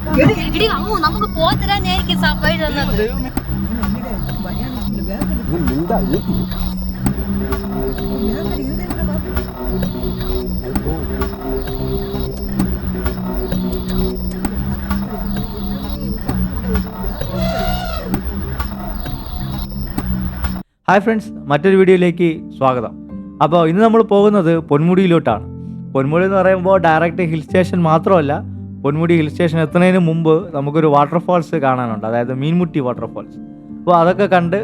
നമുക്ക് പോത്തരാനായിരിക്കും സപ്പോർട്ട് തന്നത്. Hi friends, മറ്റൊരു വീഡിയോയിലേക്ക് സ്വാഗതം. അപ്പോൾ ഇന്ന് നമ്മൾ പോകുന്നത് പൊന്മുടിയിലോട്ടാണ്. പൊന്മുടി എന്ന് പറയുമ്പോൾ ഡയറക്റ്റ് ഹിൽ സ്റ്റേഷൻ മാത്രമല്ല, പൊന്മുടി ഹിൽ സ്റ്റേഷൻ എത്തുന്നതിന് മുമ്പ് നമുക്കൊരു വാട്ടർഫാൾസ് കാണാനുണ്ട്, അതായത് മീൻമുട്ടി വാട്ടർഫാൾസ്. അപ്പോൾ അതൊക്കെ കണ്ട്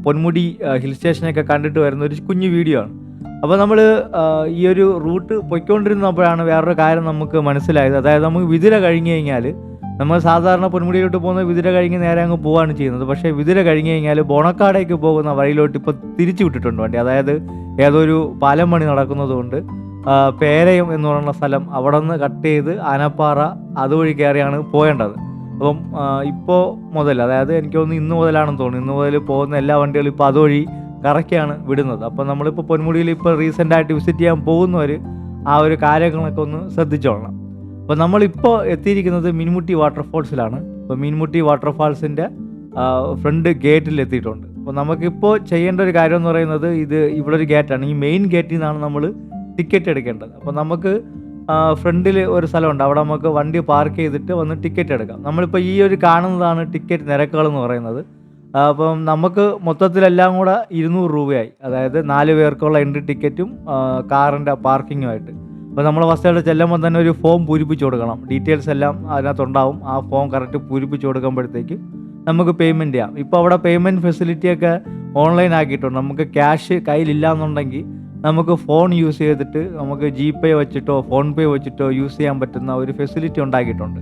പൊന്മുടി ഹിൽ സ്റ്റേഷനൊക്കെ കണ്ടിട്ട് വരുന്ന ഒരു കുഞ്ഞു വീഡിയോ ആണ്. അപ്പോൾ നമ്മൾ ഈ ഒരു റൂട്ട് പൊയ്ക്കൊണ്ടിരുന്നപ്പോഴാണ് വേറൊരു കാര്യം നമുക്ക് മനസ്സിലായത്. അതായത് നമുക്ക് വിതുര കഴിഞ്ഞ് കഴിഞ്ഞാൽ, നമ്മൾ സാധാരണ പൊന്മുടിയിലോട്ട് പോകുന്നത് വിതുര കഴിഞ്ഞ് നേരെ അങ്ങ് പോവുകയാണ് ചെയ്യുന്നത്. പക്ഷേ വിതുര കഴിഞ്ഞ് കഴിഞ്ഞാൽ ബോണക്കാടേക്ക് പോകുന്ന വഴിയിലോട്ട് ഇപ്പോൾ തിരിച്ചു വിട്ടിട്ടുണ്ട് വണ്ടി. അതായത് ഏതൊരു പാലം പണി നടക്കുന്നതുകൊണ്ട് പേരയം എന്ന് പറയുന്ന സ്ഥലം അവിടെ നിന്ന് കട്ട് ചെയ്ത് ആനപ്പാറ അതുവഴി കയറിയാണ് പോകേണ്ടത്. അപ്പം ഇപ്പോൾ മുതൽ, അതായത് എനിക്ക് തോന്നുന്നു ഇന്ന് മുതലാണെന്ന് തോന്നുന്നു, ഇന്ന് മുതൽ പോകുന്ന എല്ലാ വണ്ടികളും ഇപ്പോൾ അതുവഴി കറക്കിയാണ് വിടുന്നത്. അപ്പോൾ നമ്മളിപ്പോൾ പൊന്മുടിയിൽ ഇപ്പോൾ റീസെൻ്റായിട്ട് വിസിറ്റ് ചെയ്യാൻ പോകുന്നവർ ആ ഒരു കാര്യങ്ങളൊക്കെ ഒന്ന് ശ്രദ്ധിച്ചോളണം. അപ്പോൾ നമ്മളിപ്പോൾ എത്തിയിരിക്കുന്നത് മീൻമുട്ടി വാട്ടർഫാൾസിലാണ്. അപ്പോൾ മീൻമുട്ടി വാട്ടർഫാൾസിൻ്റെ ഫ്രണ്ട് ഗേറ്റിൽ എത്തിയിട്ടുണ്ട്. അപ്പോൾ നമുക്കിപ്പോൾ ചെയ്യേണ്ട ഒരു കാര്യം എന്ന് പറയുന്നത്, ഇവിടെ ഒരു ഗേറ്റാണ്. ഈ മെയിൻ ഗേറ്റിൽ നിന്നാണ് നമ്മൾ ടിക്കറ്റ് എടുക്കേണ്ടത്. അപ്പോൾ നമുക്ക് ഫ്രണ്ടിൽ ഒരു സ്ഥലമുണ്ട്, അവിടെ നമുക്ക് വണ്ടി പാർക്ക് ചെയ്തിട്ട് വന്ന് ടിക്കറ്റ് എടുക്കാം. നമ്മളിപ്പോൾ ഈ ഒരു കാണുന്നതാണ് ടിക്കറ്റ് നിരക്കുകൾ എന്ന് പറയുന്നത്. അപ്പം നമുക്ക് മൊത്തത്തിലെല്ലാം കൂടെ 200 രൂപയായി. അതായത് 4 പേർക്കുള്ള എൻട്രി ടിക്കറ്റും കാറിൻ്റെ പാർക്കിങ്ങുമായിട്ട്. അപ്പോൾ നമ്മൾ ഫസ്റ്റായിട്ട് ചെല്ലുമ്പോൾ തന്നെ ഒരു ഫോം പൂരിപ്പിച്ച് കൊടുക്കണം. ഡീറ്റെയിൽസ് എല്ലാം അതിനകത്തുണ്ടാവും. ആ ഫോം കറക്റ്റ് പൂരിപ്പിച്ച് കൊടുക്കുമ്പോഴത്തേക്കും നമുക്ക് പേയ്മെൻറ്റ് ചെയ്യാം. ഇപ്പോൾ അവിടെ പേയ്മെൻറ്റ് ഫെസിലിറ്റിയൊക്കെ ഓൺലൈൻ ആക്കിയിട്ടുണ്ട്. നമുക്ക് ക്യാഷ് കയ്യിലില്ല എന്നുണ്ടെങ്കിൽ നമുക്ക് ഫോൺ യൂസ് ചെയ്തിട്ട് നമുക്ക് GPay വെച്ചിട്ടോ FonePe വെച്ചിട്ടോ യൂസ് ചെയ്യാൻ പറ്റുന്ന ഒരു ഫെസിലിറ്റി ഉണ്ടാക്കിയിട്ടുണ്ട്.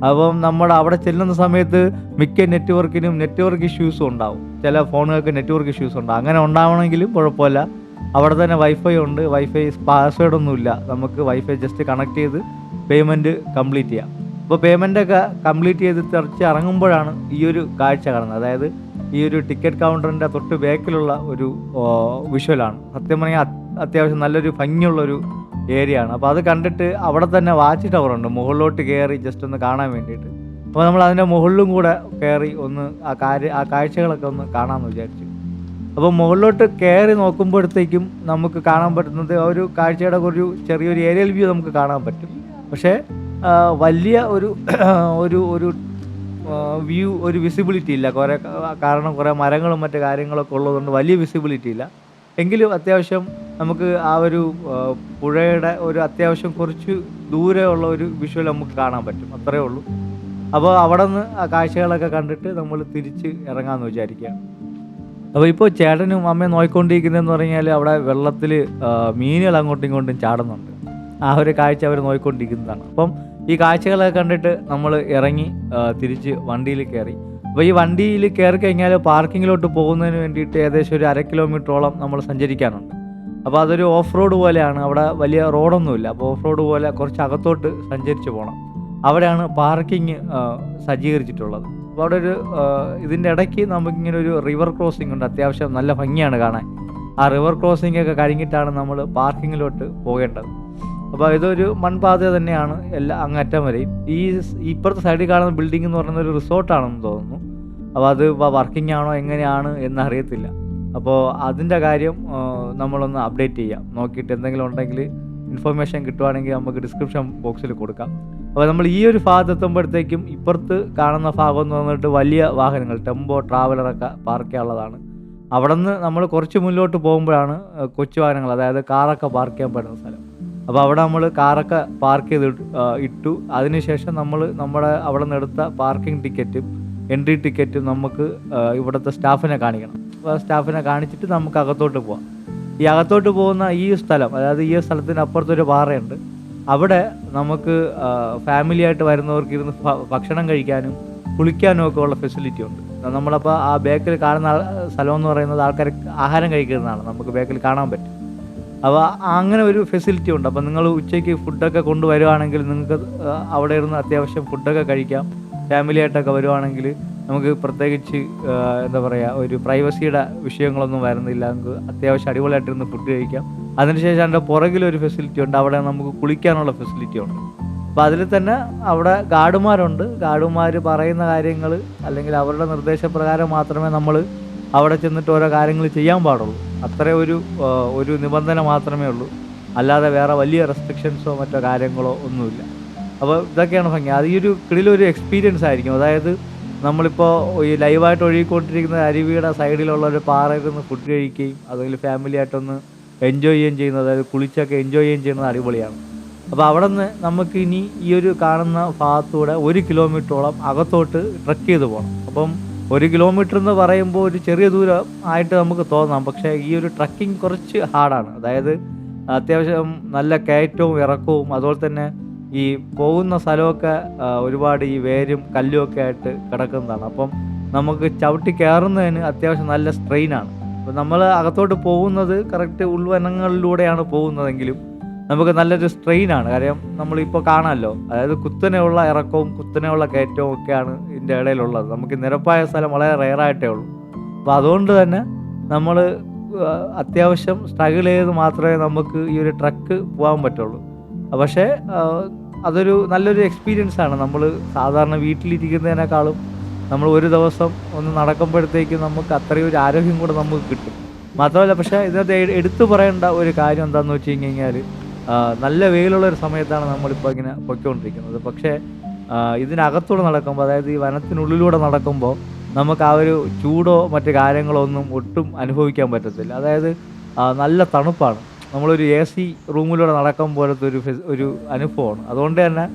അപ്പം നമ്മൾ അവിടെ ചെല്ലുന്ന സമയത്ത് മിക്ക നെറ്റ്വർക്ക് ഇഷ്യൂസും ഉണ്ടാവും. ചില ഫോണുകൾക്ക് നെറ്റ്വർക്ക് ഇഷ്യൂസ് ഉണ്ടാവും. അങ്ങനെ ഉണ്ടാവണമെങ്കിലും കുഴപ്പമില്ല, അവിടെ തന്നെ വൈഫൈ ഉണ്ട്. വൈഫൈ പാസ്വേഡൊന്നുമില്ല, നമുക്ക് വൈഫൈ ജസ്റ്റ് കണക്ട് ചെയ്ത് പേയ്മെൻറ്റ് കംപ്ലീറ്റ് ചെയ്യാം. അപ്പോൾ പേയ്മെൻറ്റൊക്കെ കംപ്ലീറ്റ് ചെയ്ത് തിരിച്ച് ഇറങ്ങുമ്പോഴാണ് ഈ ഒരു കാഴ്ച കാണുന്നത്. അതായത് ഈ ഒരു ടിക്കറ്റ് കൗണ്ടറിൻ്റെ തൊട്ട് ബാക്കിലുള്ള ഒരു വിഷ്വലാണ്. സത്യം പറഞ്ഞാൽ അത്യാവശ്യം നല്ലൊരു ഭംഗിയുള്ളൊരു ഏരിയ ആണ്. അപ്പോൾ അത് കണ്ടിട്ട് അവിടെ തന്നെ വാച്ച് ടവറുണ്ട്, മുകളിലോട്ട് കയറി ജസ്റ്റ് ഒന്ന് കാണാൻ വേണ്ടിയിട്ട്. അപ്പോൾ നമ്മൾ അതിൻ്റെ മുകളിലും കൂടെ കയറി ഒന്ന് ആ കാഴ്ചകളൊക്കെ ഒന്ന് കാണാമെന്ന് വിചാരിച്ചു. അപ്പോൾ മുകളിലോട്ട് കയറി നോക്കുമ്പോഴത്തേക്കും നമുക്ക് കാണാൻ പറ്റുന്നത് ആ ഒരു കാഴ്ചയുടെ ഒരു ചെറിയൊരു ഏരിയൽ വ്യൂ നമുക്ക് കാണാൻ പറ്റും. പക്ഷേ വലിയ ഒരു വ്യൂ, ഒരു വിസിബിലിറ്റി ഇല്ല. കാരണം കുറേ മരങ്ങളും മറ്റു കാര്യങ്ങളൊക്കെ ഉള്ളതുകൊണ്ട് വലിയ വിസിബിലിറ്റി ഇല്ല. എങ്കിലും അത്യാവശ്യം നമുക്ക് ആ ഒരു പുഴയുടെ ഒരു അത്യാവശ്യം കുറച്ച് ദൂരെയുള്ള ഒരു വിഷ്വൽ നമുക്ക് കാണാൻ പറ്റും, അത്രയേ ഉള്ളൂ. അപ്പോൾ അവിടെ നിന്ന് ആ കാഴ്ചകളൊക്കെ കണ്ടിട്ട് നമ്മൾ തിരിച്ച് ഇറങ്ങാമെന്ന് വിചാരിക്കുകയാണ്. അപ്പോൾ ഇപ്പോൾ ചേട്ടനും അമ്മയും നോക്കിക്കൊണ്ടിരിക്കുന്നതെന്ന് പറഞ്ഞാൽ അവിടെ വെള്ളത്തിൽ മീനുകൾ അങ്ങോട്ടും ഇങ്ങോട്ടും ചാടുന്നുണ്ട്. ആ ഒരു കാഴ്ച അവർ നോക്കിക്കൊണ്ടിരിക്കുന്നതാണ്. അപ്പം ഈ കാഴ്ചകളൊക്കെ കണ്ടിട്ട് നമ്മൾ ഇറങ്ങി തിരിച്ച് വണ്ടിയിൽ കയറി. അപ്പോൾ ഈ വണ്ടിയിൽ കയറി കഴിഞ്ഞാൽ പാർക്കിങ്ങിലോട്ട് പോകുന്നതിന് വേണ്ടിയിട്ട് ഏകദേശം ഒരു 1/2 കിലോമീറ്ററോളം നമ്മൾ സഞ്ചരിക്കാനുണ്ട്. അപ്പോൾ അതൊരു ഓഫ് റോഡ് പോലെയാണ്, അവിടെ വലിയ റോഡൊന്നുമില്ല. അപ്പോൾ ഓഫ് റോഡ് പോലെ കുറച്ച് അകത്തോട്ട് സഞ്ചരിച്ച് പോകണം. അവിടെയാണ് പാർക്കിങ് സജ്ജീകരിച്ചിട്ടുള്ളത്. അപ്പോൾ അവിടെ ഒരു ഇതിൻ്റെ ഇടയ്ക്ക് നമുക്കിങ്ങനെ ഒരു റിവർ ക്രോസിംഗ് ഉണ്ട്, അത്യാവശ്യം നല്ല ഭംഗിയാണ് കാണാൻ. ആ റിവർ ക്രോസിംഗ് ഒക്കെ കഴിഞ്ഞിട്ടാണ് നമ്മൾ പാർക്കിങ്ങിലോട്ട് പോകേണ്ടത്. അപ്പോൾ ഇതൊരു മൺപാത തന്നെയാണ് അങ്ങറ്റം വരെയും. ഇപ്പുറത്തെ സൈഡിൽ കാണുന്ന ബിൽഡിംഗ് എന്ന് പറയുന്ന ഒരു റിസോർട്ടാണെന്ന് തോന്നുന്നു. അപ്പോൾ അത് വർക്കിംഗ് ആണോ എങ്ങനെയാണ് എന്നറിയത്തില്ല. അപ്പോൾ അതിൻ്റെ കാര്യം നമ്മളൊന്ന് അപ്ഡേറ്റ് ചെയ്യാം. നോക്കിയിട്ട് എന്തെങ്കിലും ഉണ്ടെങ്കിൽ ഇൻഫർമേഷൻ കിട്ടുവാണെങ്കിൽ നമുക്ക് ഡിസ്ക്രിപ്ഷൻ ബോക്സിൽ കൊടുക്കാം. അപ്പോൾ നമ്മൾ ഈ ഒരു ഭാഗത്ത് എത്തുമ്പോഴത്തേക്കും ഇപ്പുറത്ത് കാണുന്ന ഭാഗം എന്ന് പറഞ്ഞിട്ട് വലിയ വാഹനങ്ങൾ, ടെമ്പോ, ട്രാവലറൊക്കെ പാർക്ക് ചെയ്യാനുള്ളതാണ്. അവിടെ നിന്ന് നമ്മൾ കുറച്ച് മുന്നോട്ട് പോകുമ്പോഴാണ് കൊച്ചു വാഹനങ്ങൾ, അതായത് കാറൊക്കെ പാർക്ക് ചെയ്യാൻ പറ്റുന്ന സ്ഥലം. അപ്പോൾ അവിടെ നമ്മൾ കാറൊക്കെ പാർക്ക് ചെയ്ത് ഇട്ടു. അതിനുശേഷം നമ്മുടെ അവിടെ നിന്ന് എടുത്ത പാർക്കിംഗ് ടിക്കറ്റും എൻട്രി ടിക്കറ്റും നമുക്ക് ഇവിടുത്തെ സ്റ്റാഫിനെ കാണിക്കണം. അപ്പോൾ സ്റ്റാഫിനെ കാണിച്ചിട്ട് നമുക്ക് അകത്തോട്ട് പോകാം. ഈ അകത്തോട്ട് പോകുന്ന ഈ സ്ഥലം, അതായത് ഈ സ്ഥലത്തിന് അപ്പുറത്തൊരു പാറയുണ്ട്. അവിടെ നമുക്ക് ഫാമിലിയായിട്ട് വരുന്നവർക്ക് ഇരുന്ന് ഭക്ഷണം കഴിക്കാനും കുളിക്കാനും ഒക്കെ ഉള്ള ഫെസിലിറ്റി ഉണ്ട്. നമ്മളപ്പോൾ ആ ബാക്കിൽ കാണുന്ന സ്ഥലം എന്ന് പറയുന്നത് ആൾക്കാർ ആഹാരം കഴിക്കുന്നതാണ്, നമുക്ക് ബാക്കിൽ കാണാൻ പറ്റും. അപ്പോൾ അങ്ങനെ ഒരു ഫെസിലിറ്റി ഉണ്ട്. അപ്പോൾ നിങ്ങൾ ഉച്ചയ്ക്ക് ഫുഡൊക്കെ കൊണ്ടുവരുവാണെങ്കിൽ നിങ്ങൾക്ക് അവിടെ ഇരുന്ന് അത്യാവശ്യം ഫുഡൊക്കെ കഴിക്കാം. ഫാമിലിയായിട്ടൊക്കെ വരുവാണെങ്കിൽ നമുക്ക് പ്രത്യേകിച്ച് എന്താ പറയുക, ഒരു പ്രൈവസിയുടെ വിഷയങ്ങളൊന്നും വരുന്നില്ല. നമുക്ക് അത്യാവശ്യം അടിപൊളിയായിട്ടിരുന്ന് ഫുഡ് കഴിക്കാം. അതിനുശേഷം അതിൻ്റെ പുറകിലൊരു ഫെസിലിറ്റി ഉണ്ട്, അവിടെ നമുക്ക് കുളിക്കാനുള്ള ഫെസിലിറ്റി ഉണ്ട്. അപ്പോൾ അതിൽ തന്നെ അവിടെ ഗാർഡുമാരുണ്ട്. ഗാർഡുമാർ പറയുന്ന കാര്യങ്ങൾ അല്ലെങ്കിൽ അവരുടെ നിർദ്ദേശപ്രകാരം മാത്രമേ നമ്മൾ അവിടെ ചെന്നിട്ട് ഓരോ കാര്യങ്ങൾ ചെയ്യാൻ പാടുള്ളൂ. അത്രയും ഒരു നിബന്ധന മാത്രമേ ഉള്ളൂ. അല്ലാതെ വേറെ വലിയ റെസ്ട്രിക്ഷൻസോ മറ്റോ കാര്യങ്ങളോ ഒന്നുമില്ല. അപ്പോൾ ഇതൊക്കെയാണ് ഭംഗി. അത് ഈ ഒരു കിടിലൊരു എക്സ്പീരിയൻസ് ആയിരിക്കും. അതായത് നമ്മളിപ്പോൾ ഈ ലൈവായിട്ട് ഒഴുകിക്കൊണ്ടിരിക്കുന്ന അരുവിയുടെ സൈഡിലുള്ള ഒരു പാറയിൽ നിന്ന് ഫുഡ് കഴിക്കുകയും അല്ലെങ്കിൽ ഫാമിലി ആയിട്ടൊന്ന് എൻജോയ് ചെയ്യുകയും ചെയ്യുന്നത്, അതായത് കുളിച്ചൊക്കെ എൻജോയ് ചെയ്യുകയും ചെയ്യുന്നത് അടിപൊളിയാണ്. അപ്പോൾ അവിടെ നിന്ന് നമുക്ക് ഇനി ഈ ഒരു കാണുന്ന ഭാഗത്തൂടെ 1 കിലോമീറ്ററോളം അകത്തോട്ട് ട്രക്ക് ചെയ്ത് പോകണം. അപ്പം 1 കിലോമീറ്റർ എന്ന് പറയുമ്പോൾ ഒരു ചെറിയ ദൂരം ആയിട്ട് നമുക്ക് തോന്നാം. പക്ഷേ ഈ ഒരു ട്രക്കിംഗ് കുറച്ച് ഹാർഡാണ്. അതായത് അത്യാവശ്യം നല്ല കയറ്റവും ഇറക്കവും അതുപോലെ തന്നെ ഈ പോകുന്ന സ്ഥലമൊക്കെ ഒരുപാട് ഈ വേരും കല്ലും ഒക്കെ ആയിട്ട് കിടക്കുന്നതാണ്. അപ്പം നമുക്ക് ചവിട്ടി കയറുന്നതിന് അത്യാവശ്യം നല്ല സ്ട്രെയിനാണ്. അപ്പം നമ്മൾ അകത്തോട്ട് പോകുന്നത് കറക്റ്റ് ഉൾവനങ്ങളിലൂടെയാണ് പോകുന്നതെങ്കിലും നമുക്ക് നല്ലൊരു സ്ട്രെയിനാണ്. കാര്യം നമ്മളിപ്പോൾ കാണാമല്ലോ, അതായത് കുത്തനെയുള്ള ഇറക്കവും കുത്തനെയുള്ള കയറ്റവും ഒക്കെയാണ് ഇതിൻ്റെ ഇടയിലുള്ളത്. നമുക്ക് നിരപ്പായ സ്ഥലം വളരെ റെയറായിട്ടേ ഉള്ളൂ. അപ്പോൾ അതുകൊണ്ട് തന്നെ നമ്മൾ അത്യാവശ്യം സ്ട്രഗിൾ ചെയ്ത് മാത്രമേ നമുക്ക് ഈ ഒരു ട്രക്ക് പോകാൻ പറ്റുള്ളൂ. പക്ഷേ അതൊരു നല്ലൊരു എക്സ്പീരിയൻസ് ആണ്. നമ്മൾ സാധാരണ വീട്ടിലിരിക്കുന്നതിനേക്കാളും നമ്മൾ ഒരു ദിവസം ഒന്ന് നടക്കുമ്പോഴത്തേക്കും നമുക്ക് അത്രയും ഒരു ആരോഗ്യം കൂടെ നമുക്ക് കിട്ടും. മാത്രമല്ല, പക്ഷേ ഇതിനകത്ത് എടുത്തു പറയേണ്ട ഒരു കാര്യം എന്താണെന്ന് വെച്ച് കഴിഞ്ഞാൽ നല്ല വെയിലുള്ളൊരു സമയത്താണ് നമ്മളിപ്പോൾ ഇങ്ങനെ പൊയ്ക്കൊണ്ടിരിക്കുന്നത്. പക്ഷേ ഇതിനകത്തൂടെ നടക്കുമ്പോൾ, അതായത് ഈ വനത്തിനുള്ളിലൂടെ നടക്കുമ്പോൾ നമുക്ക് ആ ഒരു ചൂടോ മറ്റു കാര്യങ്ങളോ ഒന്നും ഒട്ടും അനുഭവിക്കാൻ പറ്റത്തില്ല. അതായത് നല്ല തണുപ്പാണ്. നമ്മളൊരു AC റൂമിലൂടെ നടക്കാൻ പോലത്തെ ഒരു അനുഭവമാണ്. അതുകൊണ്ട് തന്നെ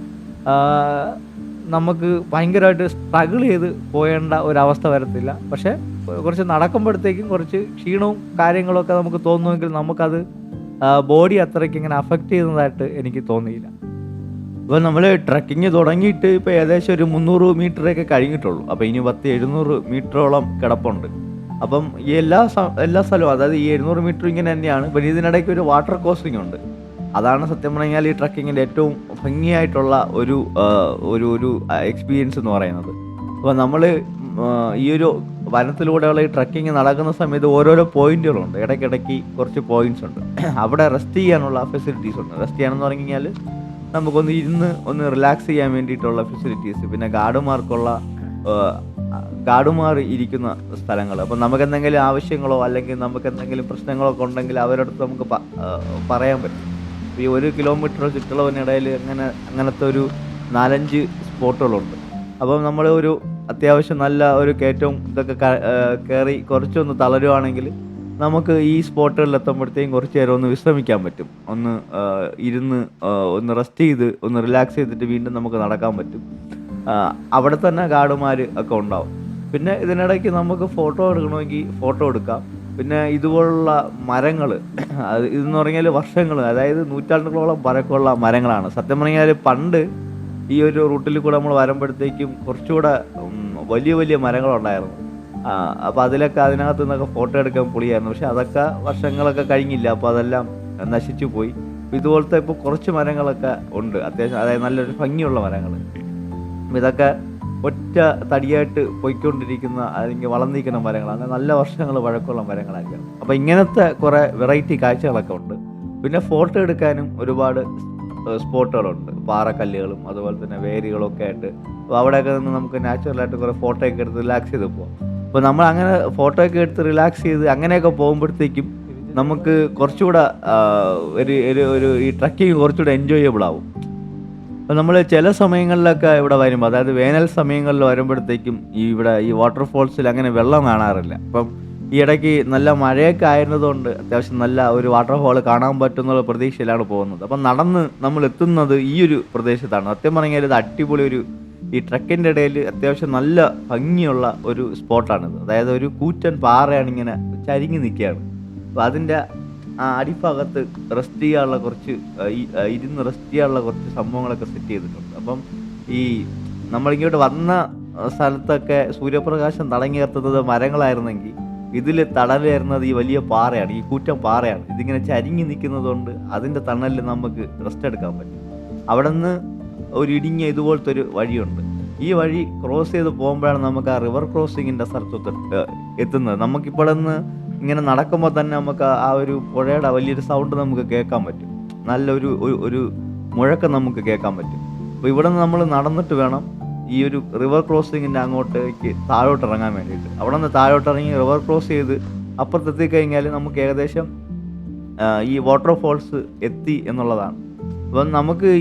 നമുക്ക് ഭയങ്കരമായിട്ട് സ്ട്രഗിൾ ചെയ്ത് പോകേണ്ട ഒരവസ്ഥ വരത്തില്ല. പക്ഷേ കുറച്ച് നടക്കുമ്പോഴത്തേക്കും കുറച്ച് ക്ഷീണവും കാര്യങ്ങളൊക്കെ നമുക്ക് തോന്നുമെങ്കിൽ നമുക്കത് ബോഡി അത്രയ്ക്ക് ഇങ്ങനെ അഫക്റ്റ് ചെയ്യുന്നതായിട്ട് എനിക്ക് തോന്നിയില്ല. അപ്പോൾ നമ്മൾ ട്രക്കിങ് തുടങ്ങിയിട്ട് ഇപ്പോൾ ഏകദേശം ഒരു 300 മീറ്ററൊക്കെ കഴിഞ്ഞിട്ടുള്ളൂ. അപ്പോൾ ഇനി 700 മീറ്ററോളം കിടപ്പുണ്ട്. അപ്പം ഈ എല്ലാ സ്ഥലവും, അതായത് ഈ 700 മീറ്റർ ഇങ്ങനെ തന്നെയാണ്. പിന്നെ ഇതിനിടയ്ക്ക് ഒരു വാട്ടർ ക്രോസിംഗ് ഉണ്ട്. അതാണ് സത്യം പറഞ്ഞാൽ ഈ ട്രക്കിങ്ങിൻ്റെ ഏറ്റവും ഭംഗിയായിട്ടുള്ള ഒരു എക്സ്പീരിയൻസ് എന്ന് പറയുന്നത്. അപ്പോൾ നമ്മൾ ഈ ഒരു വനത്തിലൂടെയുള്ള ഈ ട്രക്കിങ് നടക്കുന്ന സമയത്ത് ഓരോരോ പോയിന്റുകളുണ്ട്. ഇടയ്ക്കിടയ്ക്ക് കുറച്ച് പോയിന്റ്സ് ഉണ്ട്. അവിടെ റെസ്റ്റ് ചെയ്യാനുള്ള ഫെസിലിറ്റീസ് ഉണ്ട്. റെസ്റ്റ് ചെയ്യാനെന്ന് പറഞ്ഞു കഴിഞ്ഞാൽ നമുക്കൊന്ന് ഇരുന്ന് ഒന്ന് റിലാക്സ് ചെയ്യാൻ വേണ്ടിയിട്ടുള്ള ഫെസിലിറ്റീസ്, പിന്നെ ഗാർഡുമാർ ഇരിക്കുന്ന സ്ഥലങ്ങൾ. അപ്പം നമുക്ക് എന്തെങ്കിലും ആവശ്യങ്ങളോ അല്ലെങ്കിൽ നമുക്ക് എന്തെങ്കിലും പ്രശ്നങ്ങളോ ഒക്കെ ഉണ്ടെങ്കിൽ അവരുടെ അടുത്ത് നമുക്ക് പറയാൻ പറ്റും. ഈ 1 കിലോമീറ്റർ ചുറ്റളവിനിടയിൽ അങ്ങനത്തെ ഒരു 4-5 സ്പോട്ടുകളുണ്ട്. അപ്പം നമ്മൾ ഒരു അത്യാവശ്യം നല്ല ഒരു കയറ്റവും ഇതൊക്കെ കയറി കുറച്ചൊന്ന് തളരുവാണെങ്കിൽ നമുക്ക് ഈ സ്പോട്ടുകളിൽ എത്തുമ്പോഴത്തേക്കും കുറച്ച് നേരം ഒന്ന് വിശ്രമിക്കാൻ പറ്റും. ഒന്ന് ഇരുന്ന് ഒന്ന് റെസ്റ്റ് ചെയ്ത് ഒന്ന് റിലാക്സ് ചെയ്തിട്ട് വീണ്ടും നമുക്ക് നടക്കാൻ പറ്റും. അവിടെ തന്നെ ഗാർഡുമാർ ഒക്കെ ഉണ്ടാവും. പിന്നെ ഇതിനിടയ്ക്ക് നമുക്ക് ഫോട്ടോ എടുക്കണമെങ്കിൽ ഫോട്ടോ എടുക്കാം. പിന്നെ ഇതുപോലുള്ള മരങ്ങൾ, ഇതെന്ന് പറഞ്ഞാൽ വർഷങ്ങൾ, അതായത് നൂറ്റാണ്ടുകളോളം പഴക്കമുള്ള മരങ്ങളാണ്. സത്യം പറഞ്ഞാൽ പണ്ട് ഈ ഒരു റൂട്ടിൽ കൂടെ നമ്മൾ വരുമ്പോഴത്തേക്കും കുറച്ചുകൂടെ വലിയ വലിയ മരങ്ങളുണ്ടായിരുന്നു. അപ്പോൾ അതിനകത്ത് നിന്നൊക്കെ ഫോട്ടോ എടുക്കാൻ പൊളിയായിരുന്നു. പക്ഷെ അതൊക്കെ വർഷങ്ങളൊക്കെ കഴിഞ്ഞില്ല, അപ്പോൾ അതെല്ലാം നശിച്ചു പോയി. ഇതുപോലത്തെ ഇപ്പോൾ കുറച്ച് മരങ്ങളൊക്കെ ഉണ്ട് അത്യാവശ്യം, അതായത് നല്ലൊരു ഭംഗിയുള്ള മരങ്ങൾ. ഇതൊക്കെ ഒറ്റ തടിയായിട്ട് പോയിക്കൊണ്ടിരിക്കുന്ന അല്ലെങ്കിൽ വളർന്നിരിക്കുന്ന മരങ്ങളാണ്. നല്ല വർഷങ്ങൾ പഴക്കമുള്ള മരങ്ങളൊക്കെയാണ്. അപ്പോൾ ഇങ്ങനത്തെ കുറേ വെറൈറ്റി കാഴ്ചകളൊക്കെ ഉണ്ട്. പിന്നെ ഫോട്ടോ എടുക്കാനും ഒരുപാട് സ്പോട്ടുകളുണ്ട്. പാറക്കല്ലുകളും അതുപോലെ തന്നെ വേരുകളൊക്കെ ആയിട്ട്. അപ്പോൾ അവിടെയൊക്കെ നിന്ന് നമുക്ക് നാച്ചുറലായിട്ട് കുറേ ഫോട്ടോ ഒക്കെ എടുത്ത് റിലാക്സ് ചെയ്ത് പോകാം. അപ്പോൾ നമ്മൾ അങ്ങനെ ഫോട്ടോ ഒക്കെ എടുത്ത് റിലാക്സ് ചെയ്ത് അങ്ങനെയൊക്കെ പോകുമ്പോഴത്തേക്കും നമുക്ക് കുറച്ചുകൂടെ ഒരു ഈ ട്രക്കിങ് കുറച്ചുകൂടെ എൻജോയബിൾ ആവും. അപ്പോൾ നമ്മൾ ചില സമയങ്ങളിലൊക്കെ ഇവിടെ വരുമ്പോൾ, അതായത് വേനൽ സമയങ്ങളിൽ വരുമ്പോഴത്തേക്കും ഇവിടെ ഈ വാട്ടർഫോൾസിൽ അങ്ങനെ വെള്ളം കാണാറില്ല. അപ്പം ഈ ഇടയ്ക്ക് നല്ല മഴയൊക്കെ ആയിരുന്നതുകൊണ്ട് അത്യാവശ്യം നല്ല ഒരു വാട്ടർഫോൾ കാണാൻ പറ്റുന്നുള്ള പ്രതീക്ഷയിലാണ് പോകുന്നത്. അപ്പം നടന്ന് നമ്മൾ എത്തുന്നത് ഈ ഒരു പ്രദേശത്താണ്. സത്യം പറഞ്ഞാൽ ഇത് അടിപൊളി ഈ ട്രക്കിൻ്റെ ഇടയിൽ അത്യാവശ്യം നല്ല ഭംഗിയുള്ള ഒരു സ്പോട്ടാണിത്. അതായത് ഒരു കൂറ്റൻ പാറയാണ്, ഇങ്ങനെ ചരിഞ്ഞ് നിൽക്കുകയാണ്. അപ്പോൾ അതിൻ്റെ അടിഭാഗത്ത് റെസ്റ്റ് ചെയ്യാനുള്ള ഇരുന്ന് റെസ്റ്റ് ചെയ്യാനുള്ള കുറച്ച് സംഭവങ്ങളൊക്കെ സെറ്റ് ചെയ്തിട്ടുണ്ട്. അപ്പം ഈ നമ്മളിങ്ങോട്ട് വന്ന സ്ഥലത്തൊക്കെ സൂര്യപ്രകാശം തടങ്ങി നിർത്തുന്നത് മരങ്ങളായിരുന്നെങ്കിൽ ഇതിൽ തടലായിരുന്നത് ഈ വലിയ പാറയാണ്, ഈ കൂറ്റൻ പാറയാണ്. ഇതിങ്ങനെ ചരിഞ്ഞ് നിൽക്കുന്നത് കൊണ്ട് അതിൻ്റെ തണലിൽ നമുക്ക് റെസ്റ്റ് എടുക്കാൻ പറ്റും. അവിടെ നിന്ന് ഒരു ഇടുങ്ങിയ ഇതുപോലത്തെ ഒരു വഴിയുണ്ട്. ഈ വഴി ക്രോസ് ചെയ്ത് പോകുമ്പോഴാണ് നമുക്ക് ആ റിവർ ക്രോസിങ്ങിൻ്റെ സ്ഥലത്ത് എത്തുന്നത്. നമുക്കിപ്പോൾ നിന്ന് ഇങ്ങനെ നടക്കുമ്പോൾ തന്നെ നമുക്ക് ആ ഒരു പുഴയുടെ വലിയൊരു സൗണ്ട് നമുക്ക് കേൾക്കാൻ പറ്റും. നല്ലൊരു മുഴക്കം നമുക്ക് കേൾക്കാൻ പറ്റും. അപ്പോൾ ഇവിടെ നിന്ന് നമ്മൾ നടന്നിട്ട് വേണം ഈ ഒരു റിവർ ക്രോസിങ്ങിൻ്റെ അങ്ങോട്ടേക്ക് താഴോട്ട് ഇറങ്ങാൻ വേണ്ടിയിട്ട്. അവിടെ നിന്ന് താഴോട്ട് ഇറങ്ങി റിവർ ക്രോസ് ചെയ്ത് അപ്പുറത്തെത്തി കഴിഞ്ഞാൽ നമുക്ക് ഏകദേശം ഈ വാട്ടർഫോൾസ് എത്തി എന്നുള്ളതാണ്. അപ്പം നമുക്ക്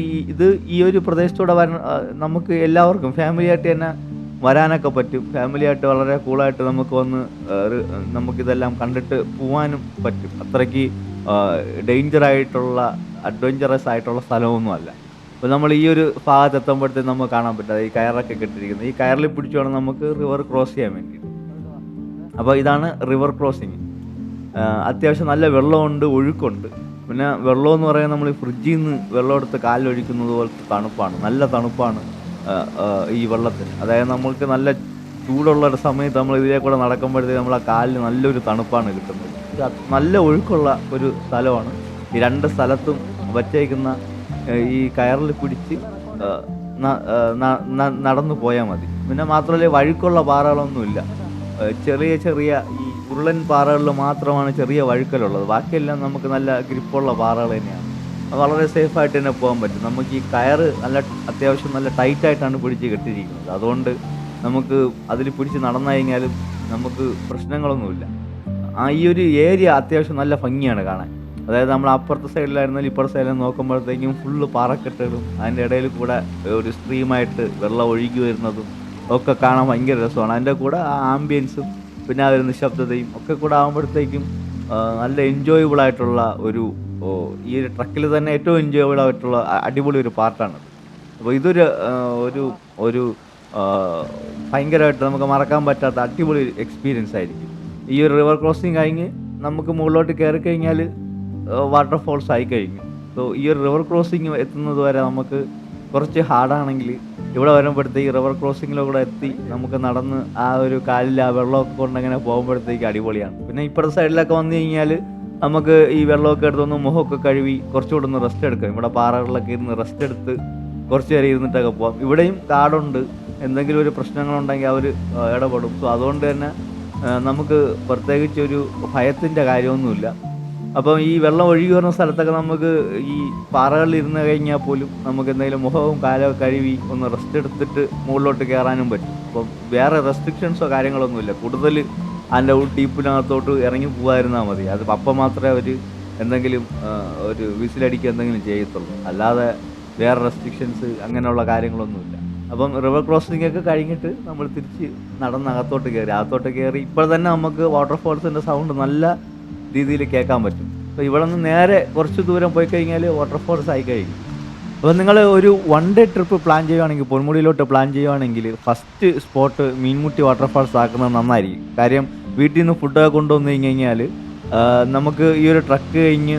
ഈ ഒരു പ്രദേശത്തൂടെ നമുക്ക് എല്ലാവർക്കും ഫാമിലിയായിട്ട് തന്നെ വരാനൊക്കെ പറ്റും. ഫാമിലിയായിട്ട് വളരെ കൂളായിട്ട് നമുക്ക് വന്ന് നമുക്കിതെല്ലാം കണ്ടിട്ട് പോകാനും പറ്റും. അത്രയ്ക്ക് അഡ്വഞ്ചറസ് ആയിട്ടുള്ള സ്ഥലമൊന്നുമല്ല. അപ്പോൾ നമ്മൾ ഈ ഒരു ഭാഗത്ത് എത്തുമ്പോഴത്തേക്കും നമുക്ക് കാണാൻ പറ്റും ഈ കയറൊക്കെ കെട്ടിയിരിക്കുന്നത്. ഈ കയറിൽ പിടിച്ചു വേണം നമുക്ക് റിവർ ക്രോസ് ചെയ്യാൻ വേണ്ടിയിട്ട്. അപ്പോൾ ഇതാണ് റിവർ ക്രോസിങ്. അത്യാവശ്യം നല്ല വെള്ളമുണ്ട്, ഒഴുക്കുണ്ട്. പിന്നെ വെള്ളം എന്ന് പറയുന്നത് നമ്മൾ ഫ്രിഡ്ജിൽ നിന്ന് വെള്ളം എടുത്ത് കാലിലൊഴിക്കുന്നത് പോലത്തെ തണുപ്പാണ്, നല്ല തണുപ്പാണ് ഈ വെള്ളത്തിന്. അതായത് നമ്മൾക്ക് നല്ല ചൂടുള്ള ഒരു സമയത്ത് നമ്മൾ ഇതിലേ കൂടെ നടക്കുമ്പോഴത്തേക്ക് നമ്മൾ ആ കാലിന് നല്ലൊരു തണുപ്പാണ് കിട്ടുന്നത്. നല്ല ഒഴുക്കുള്ള ഒരു സ്ഥലമാണ്. ഈ രണ്ട് സ്ഥലത്തും വച്ചേക്കുന്ന ഈ കയറിൽ പിടിച്ച് നടന്നു പോയാൽ മതി. പിന്നെ മാത്രമല്ല വഴുക്കുള്ള പാറകളൊന്നുമില്ല. ചെറിയ ചെറിയ ഈ ഉരുളൻ പാറകളിൽ മാത്രമാണ് ചെറിയ വഴുക്കലുള്ളത്. ബാക്കിയെല്ലാം നമുക്ക് നല്ല ഗ്രിപ്പുള്ള പാറകൾ തന്നെയാണ്. വളരെ സേഫായിട്ട് തന്നെ പോകാൻ പറ്റും. നമുക്ക് ഈ കയറ് അത്യാവശ്യം നല്ല ടൈറ്റായിട്ടാണ് പിടിച്ച് കെട്ടിയിരിക്കുന്നത്. അതുകൊണ്ട് നമുക്ക് അതിൽ പിടിച്ച് നടന്നു കഴിഞ്ഞാലും നമുക്ക് പ്രശ്നങ്ങളൊന്നുമില്ല. ഈ ഒരു ഏരിയ അത്യാവശ്യം നല്ല ഭംഗിയാണ് കാണാൻ. അതായത് നമ്മൾ അപ്പുറത്തെ സൈഡിലായിരുന്നാലും ഇപ്പുറത്തെ സൈഡിൽ നോക്കുമ്പോഴത്തേക്കും ഫുള്ള് പാറക്കെട്ടുകളും അതിൻ്റെ ഇടയിൽ കൂടെ ഒരു സ്ട്രീമായിട്ട് വെള്ളം ഒഴുകി വരുന്നതും ഒക്കെ കാണാൻ ഭയങ്കര രസമാണ്. അതിൻ്റെ കൂടെ ആ ആംബിയൻസും പിന്നെ ആ ഒരു നിശബ്ദതയും ഒക്കെ കൂടെ ആകുമ്പോഴത്തേക്കും നല്ല എൻജോയബിൾ ആയിട്ടുള്ള ഈ ഒരു ട്രക്കിൽ തന്നെ ഏറ്റവും എൻജോയബിൾ ആയിട്ടുള്ള അടിപൊളി ഒരു പാർട്ടാണ്. അപ്പോൾ ഇതൊരു ഒരു ഭയങ്കരമായിട്ട് നമുക്ക് മറക്കാൻ പറ്റാത്ത അടിപൊളി എക്സ്പീരിയൻസ് ആയിരിക്കും. ഈ ഒരു റിവർ ക്രോസിങ് കഴിഞ്ഞ് നമുക്ക് മുകളിലോട്ട് കയറി കഴിഞ്ഞാൽ വാട്ടർഫോൾസ് ആയി കഴിഞ്ഞു. സോ ഈ ഒരു റിവർ ക്രോസിങ് എത്തുന്നത് വരെ നമുക്ക് കുറച്ച് ഹാർഡാണെങ്കിൽ ഇവിടെ വരുമ്പോഴത്തേക്ക് റിവർ ക്രോസിങ്ങിലൂടെ എത്തി നമുക്ക് നടന്ന് ആ ഒരു കാലിൽ ആ വെള്ളമൊക്കെ കൊണ്ടങ്ങനെ പോകുമ്പോഴത്തേക്ക് അടിപൊളിയാണ്. പിന്നെ ഇപ്പുറത്തെ സൈഡിലൊക്കെ വന്നു കഴിഞ്ഞാൽ നമുക്ക് ഈ വെള്ളമൊക്കെ എടുത്തൊന്ന് മുഖമൊക്കെ കഴുകി കുറച്ചുകൂടെ ഒന്ന് റെസ്റ്റ് എടുക്കാം. ഇവിടെ പാറകളിലൊക്കെ ഇരുന്ന് റെസ്റ്റ് എടുത്ത് കുറച്ച് നേരം ഇരുന്നിട്ടൊക്കെ പോകാം. ഇവിടെയും കാടുണ്ട്, എന്തെങ്കിലും ഒരു പ്രശ്നങ്ങളുണ്ടെങ്കിൽ അവർ ഇടപെടും. സോ അതുകൊണ്ട് തന്നെ നമുക്ക് പ്രത്യേകിച്ചൊരു ഭയത്തിൻ്റെ കാര്യമൊന്നുമില്ല. അപ്പം ഈ വെള്ളം ഒഴുകി വരുന്ന സ്ഥലത്തൊക്കെ നമുക്ക് ഈ പാറകളിൽ ഇരുന്ന് കഴിഞ്ഞാൽ പോലും നമുക്ക് എന്തെങ്കിലും മുഖവും കാലവും കഴുകി ഒന്ന് റെസ്റ്റ് എടുത്തിട്ട് മുകളിലോട്ട് കയറാനും പറ്റും. അപ്പം വേറെ റെസ്ട്രിക്ഷൻസോ കാര്യങ്ങളൊന്നുമില്ല. കൂടുതൽ അതിൻ്റെ ഡീപ്പിനകത്തോട്ട് ഇറങ്ങി പോകാതിരുന്നാൽ മതി. അത് അപ്പം മാത്രമേ അവർ എന്തെങ്കിലും ഒരു വിസിലടിക്കുക എന്തെങ്കിലും ചെയ്യത്തുള്ളൂ. അല്ലാതെ വേറെ റെസ്ട്രിക്ഷൻസ് അങ്ങനെയുള്ള കാര്യങ്ങളൊന്നുമില്ല. അപ്പം റിവർ ക്രോസിംഗ് ഒക്കെ കഴിഞ്ഞിട്ട് നമ്മൾ തിരിച്ച് നടന്ന് അകത്തോട്ട് കയറി ഇപ്പോൾ തന്നെ നമുക്ക് വാട്ടർഫോൾസിൻ്റെ സൗണ്ട് നല്ല രീതിയിൽ കേൾക്കാൻ പറ്റും. അപ്പോൾ ഇവിടെ നിന്ന് നേരെ കുറച്ച് ദൂരം പോയി കഴിഞ്ഞാൽ വാട്ടർഫോൾസ് ആയി കഴിഞ്ഞു. അപ്പോൾ നിങ്ങൾ ഒരു 1 ഡേ ട്രിപ്പ് പ്ലാൻ ചെയ്യുകയാണെങ്കിൽ, പൊന്മുടിയിലോട്ട് പ്ലാൻ ചെയ്യുകയാണെങ്കിൽ ഫസ്റ്റ് സ്പോട്ട് മീൻമുട്ടി വാട്ടർഫാൾസ് ആക്കുന്നത് നന്നായിരിക്കും. കാര്യം വീട്ടിൽ നിന്ന് ഫുഡൊക്കെ കൊണ്ടുവന്ന് കഴിഞ്ഞാൽ നമുക്ക് ഈ ഒരു ട്രക്ക് കഴിഞ്ഞ്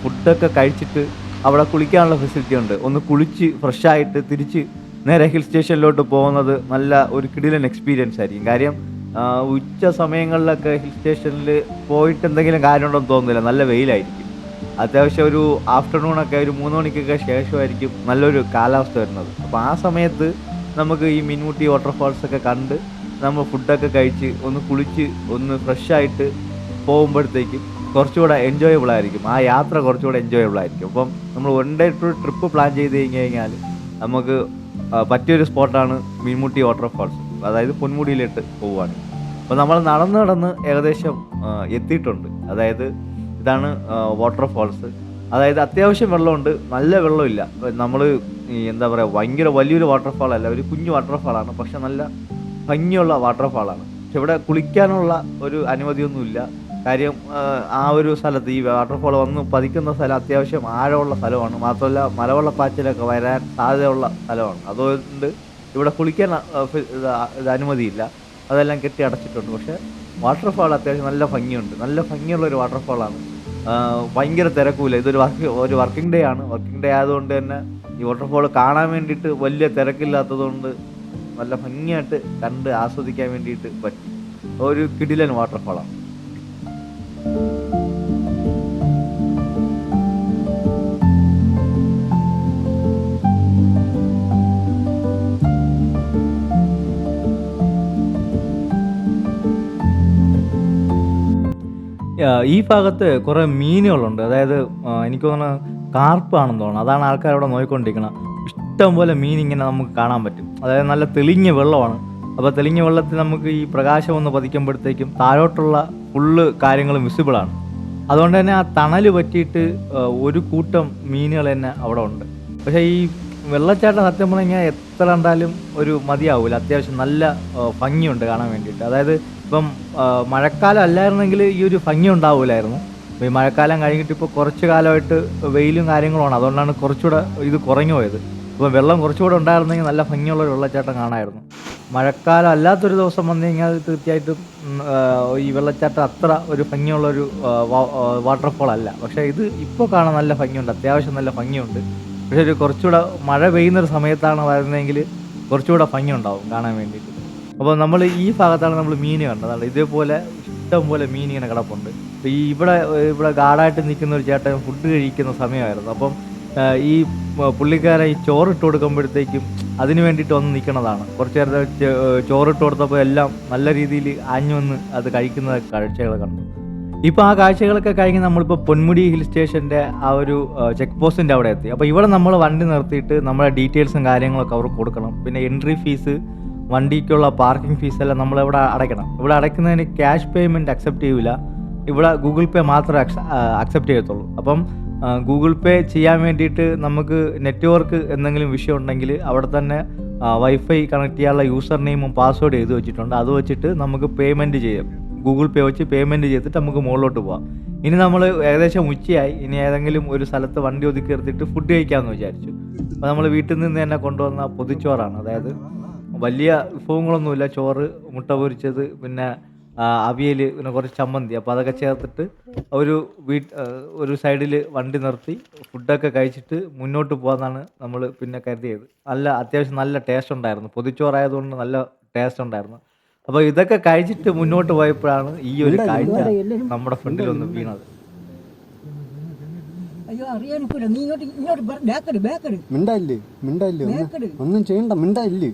ഫുഡൊക്കെ കഴിച്ചിട്ട് അവിടെ കുളിക്കാനുള്ള ഫെസിലിറ്റി ഉണ്ട്. ഒന്ന് കുളിച്ച് ഫ്രഷായിട്ട് തിരിച്ച് നേരെ ഹിൽ സ്റ്റേഷനിലോട്ട് പോകുന്നത് നല്ല ഒരു കിടിലൻ എക്സ്പീരിയൻസ് ആയിരിക്കും. കാര്യം ഉച്ച സമയങ്ങളിലൊക്കെ ഹിൽ സ്റ്റേഷനിൽ പോയിട്ട് എന്തെങ്കിലും കാര്യമുണ്ടെന്ന് തോന്നുന്നില്ല. നല്ല വെയിലായിരിക്കും. അത്യാവശ്യം ഒരു ആഫ്റ്റർനൂണൊക്കെ ഒരു 3 മണിക്കൊക്കെ ശേഷമായിരിക്കും നല്ലൊരു കാലാവസ്ഥ വരുന്നത്. അപ്പോൾ ആ സമയത്ത് നമുക്ക് ഈ മീൻമുട്ടി വാട്ടർഫാൾസൊക്കെ കണ്ട് നമ്മൾ ഫുഡൊക്കെ കഴിച്ച് ഒന്ന് കുളിച്ച് ഒന്ന് ഫ്രഷായിട്ട് പോകുമ്പോഴത്തേക്കും കുറച്ചുകൂടെ എൻജോയബിൾ ആയിരിക്കും. ആ യാത്ര കുറച്ചുകൂടെ എൻജോയബിൾ ആയിരിക്കും. അപ്പം നമ്മൾ 1 ഡേ ട്രിപ്പ് പ്ലാൻ ചെയ്ത് കഴിഞ്ഞാൽ നമുക്ക് പറ്റിയൊരു സ്പോട്ടാണ് മീൻമുട്ടി വാട്ടർഫാൾസ്. അതായത് പൊന്മുടിയിലോട്ട് പോവുകയാണ്. അപ്പോൾ നമ്മൾ നടന്ന് ഏകദേശം എത്തിയിട്ടുണ്ട്. അതായത് ഇതാണ് വാട്ടർഫാൾസ്. അതായത് അത്യാവശ്യം വെള്ളമുണ്ട്, നല്ല വെള്ളമില്ല. നമ്മൾ എന്താ പറയുക, ഭയങ്കര വലിയൊരു വാട്ടർഫാൾ അല്ല, ഒരു കുഞ്ഞു വാട്ടർഫാളാണ്. പക്ഷെ നല്ല ഭംഗിയുള്ള വാട്ടർഫാളാണ്. പക്ഷെ ഇവിടെ കുളിക്കാനുള്ള ഒരു അനുമതിയൊന്നുമില്ല. കാര്യം ആ ഒരു സ്ഥലത്ത് ഈ വാട്ടർഫാൾ വന്ന് പതിക്കുന്ന സ്ഥലം അത്യാവശ്യം ആഴമുള്ള സ്ഥലമാണ്. മാത്രമല്ല മലവെള്ളപ്പാച്ചിലൊക്കെ വരാൻ സാധ്യതയുള്ള സ്ഥലമാണ്. അതുകൊണ്ട് ഇവിടെ കുളിക്കാൻ അനുമതിയില്ല. അതെല്ലാം കെട്ടി അടച്ചിട്ടുണ്ട്. പക്ഷേ വാട്ടർഫാൾ അത്യാവശ്യം നല്ല ഭംഗിയുണ്ട്. നല്ല ഭംഗിയുള്ളൊരു വാട്ടർഫാളാണ്. ഭയങ്കര തിരക്കുമില്ല. ഇതൊരു വർക്കിംഗ് ഡേ ആണ്. വർക്കിംഗ് ഡേ ആയതുകൊണ്ട് തന്നെ ഈ വാട്ടർഫാൾ കാണാൻ വേണ്ടിയിട്ട് വലിയ തിരക്കില്ലാത്തതുകൊണ്ട് നല്ല ഭംഗിയായിട്ട് കണ്ട് ആസ്വദിക്കാൻ വേണ്ടിയിട്ട് പറ്റും. ഒരു കിടിലൻ വാട്ടർഫാളാണ്. ഈ ഭാഗത്ത് കുറേ മീനുകളുണ്ട്. അതായത് എനിക്ക് തോന്നുന്നു കാർപ്പാണെന്ന് തോന്നുന്നു. അതാണ് ആൾക്കാർ അവിടെ നോക്കിക്കൊണ്ടിരിക്കണം. ഇഷ്ടം പോലെ മീൻ ഇങ്ങനെ നമുക്ക് കാണാൻ പറ്റും. അതായത് നല്ല തെളിഞ്ഞ വെള്ളമാണ്. അപ്പോൾ തെളിഞ്ഞ വെള്ളത്തിൽ നമുക്ക് ഈ പ്രകാശം ഒന്ന് പതിക്കുമ്പോഴത്തേക്കും താഴോട്ടുള്ള ഫുള്ള് കാര്യങ്ങളും വിസിബിളാണ്. അതുകൊണ്ട് തന്നെ ആ തണൽ പറ്റിയിട്ട് ഒരു കൂട്ടം മീനുകൾ തന്നെ അവിടെ ഉണ്ട്. പക്ഷേ ഈ വെള്ളച്ചാട്ടം സത്യം പറഞ്ഞാൽ എത്ര കണ്ടാലും ഒരു മതിയാവില്ല. അത്യാവശ്യം നല്ല ഭംഗിയുണ്ട് കാണാൻ വേണ്ടിയിട്ട്. അതായത് ഇപ്പം മഴക്കാലം അല്ലായിരുന്നെങ്കിൽ ഈ ഒരു ഭംഗി ഉണ്ടാവില്ലായിരുന്നു. അപ്പോൾ ഈ മഴക്കാലം കഴിഞ്ഞിട്ട് ഇപ്പോൾ കുറച്ച് കാലമായിട്ട് വെയിലും കാര്യങ്ങളുമാണ്. അതുകൊണ്ടാണ് കുറച്ചുകൂടെ ഇത് കുറഞ്ഞു പോയത്. അപ്പോൾ വെള്ളം കുറച്ചുകൂടെ ഉണ്ടായിരുന്നെങ്കിൽ നല്ല ഭംഗിയുള്ള ഒരു വെള്ളച്ചാട്ടം കാണാമായിരുന്നു. മഴക്കാലം അല്ലാത്തൊരു ദിവസം വന്നു കഴിഞ്ഞാൽ തീർച്ചയായിട്ടും ഈ വെള്ളച്ചാട്ടം അത്ര ഒരു ഭംഗിയുള്ളൊരു വാട്ടർഫോൾ അല്ല. പക്ഷേ ഇത് ഇപ്പോൾ കാണാൻ നല്ല ഭംഗിയുണ്ട്, അത്യാവശ്യം നല്ല ഭംഗിയുണ്ട്. പക്ഷേ ഒരു കുറച്ചുകൂടെ മഴ പെയ്യുന്നൊരു സമയത്താണ് വരുന്നതെങ്കിൽ കുറച്ചുകൂടെ ഭംഗി ഉണ്ടാവും കാണാൻ വേണ്ടിയിട്ട്. അപ്പോൾ നമ്മൾ ഈ ഭാഗത്താണ് നമ്മൾ മീൻ കണ്ടത്. ഇതേപോലെ ഇഷ്ടം പോലെ മീൻ ഇങ്ങനെ കിടപ്പുണ്ട്. അപ്പോൾ ഇവിടെ ഗാർഡായിട്ട് നിൽക്കുന്ന ഒരു ചേട്ടൻ ഫുഡ് കഴിക്കുന്ന സമയമായിരുന്നു. അപ്പം ഈ പുള്ളിക്കാരെ ഈ ചോറിട്ട് കൊടുക്കുമ്പോഴത്തേക്കും അതിന് വേണ്ടിയിട്ട് വന്ന് നിൽക്കുന്നതാണ്. കുറച്ച് നേരത്തെ ചോറിട്ട് കൊടുത്തപ്പോൾ എല്ലാം നല്ല രീതിയിൽ ആഞ്ഞു വന്ന് അത് കഴിക്കുന്ന കാഴ്ചകൾ കണ്ടു. ഇപ്പോൾ ആ കാഴ്ചകളൊക്കെ കഴിഞ്ഞ് നമ്മളിപ്പോൾ പൊന്മുടി ഹിൽ സ്റ്റേഷൻ്റെ ആ ഒരു ചെക്ക് പോസ്റ്റിൻ്റെ അവിടെ എത്തി. അപ്പോൾ ഇവിടെ നമ്മൾ വണ്ടി നിർത്തിയിട്ട് നമ്മുടെ ഡീറ്റെയിൽസും കാര്യങ്ങളൊക്കെ അവർക്ക് കൊടുക്കണം. പിന്നെ എൻട്രി ഫീസ്, വണ്ടിക്കുള്ള പാർക്കിംഗ് ഫീസ് എല്ലാം നമ്മളിവിടെ അടയ്ക്കണം. ഇവിടെ അടയ്ക്കുന്നതിന് ക്യാഷ് പേയ്മെൻറ്റ് അക്സെപ്റ്റ് ചെയ്യില്ല. ഇവിടെ ഗൂഗിൾ പേ മാത്രമേ അക്സെപ്റ്റ് ചെയ്യത്തുള്ളൂ. അപ്പം ഗൂഗിൾ പേ ചെയ്യാൻ വേണ്ടിയിട്ട് നമുക്ക് നെറ്റ്വർക്ക് എന്തെങ്കിലും വിഷയം ഉണ്ടെങ്കിൽ അവിടെ തന്നെ വൈഫൈ കണക്ട് ചെയ്യാനുള്ള യൂസർ നെയിമും പാസ്വേഡ് എഴുതി വെച്ചിട്ടുണ്ട്. അത് വെച്ചിട്ട് നമുക്ക് പേയ്മെൻറ്റ് ചെയ്യാം. ഗൂഗിൾ പേ വെച്ച് പേയ്മെൻറ്റ് ചെയ്തിട്ട് നമുക്ക് മുകളിലോട്ട് പോകാം. ഇനി നമ്മൾ ഏകദേശം ഉച്ചയായി. ഇനി ഏതെങ്കിലും ഒരു സ്ഥലത്ത് വണ്ടി ഒതുക്കി എടുത്തിട്ട് ഫുഡ് കഴിക്കാമെന്ന് വിചാരിച്ചു. അപ്പോൾ നമ്മൾ വീട്ടിൽ നിന്ന് തന്നെ കൊണ്ടുവന്ന പൊതിച്ചോറാണ്. അതായത് വലിയ വിഭവങ്ങളൊന്നുമില്ല. ചോറ്, മുട്ട പൊരിച്ചത്, പിന്നെ അവിയൽ, പിന്നെ കുറച്ച് ചമ്മന്തി. അപ്പോൾ അതൊക്കെ ചേർത്തിട്ട് ഒരു സൈഡിൽ വണ്ടി നിർത്തി ഫുഡൊക്കെ കഴിച്ചിട്ട് മുന്നോട്ട് പോകാമെന്നാണ് നമ്മൾ പിന്നെ കരുതിയത്. അത്യാവശ്യം നല്ല ടേസ്റ്റ് ഉണ്ടായിരുന്നു. പൊതിച്ചോറായതുകൊണ്ട് നല്ല ടേസ്റ്റ് ഉണ്ടായിരുന്നു. അപ്പോൾ ഇതൊക്കെ കഴിച്ചിട്ട് മുന്നോട്ട് പോയപ്പോഴാണ് ഈ ഒരു കാഴ്ച നമ്മുടെ ഫ്രണ്ടിലൊന്ന് വീണത്. ഒന്നും ചെയ്യണ്ട, മിണ്ടായില്ലേ?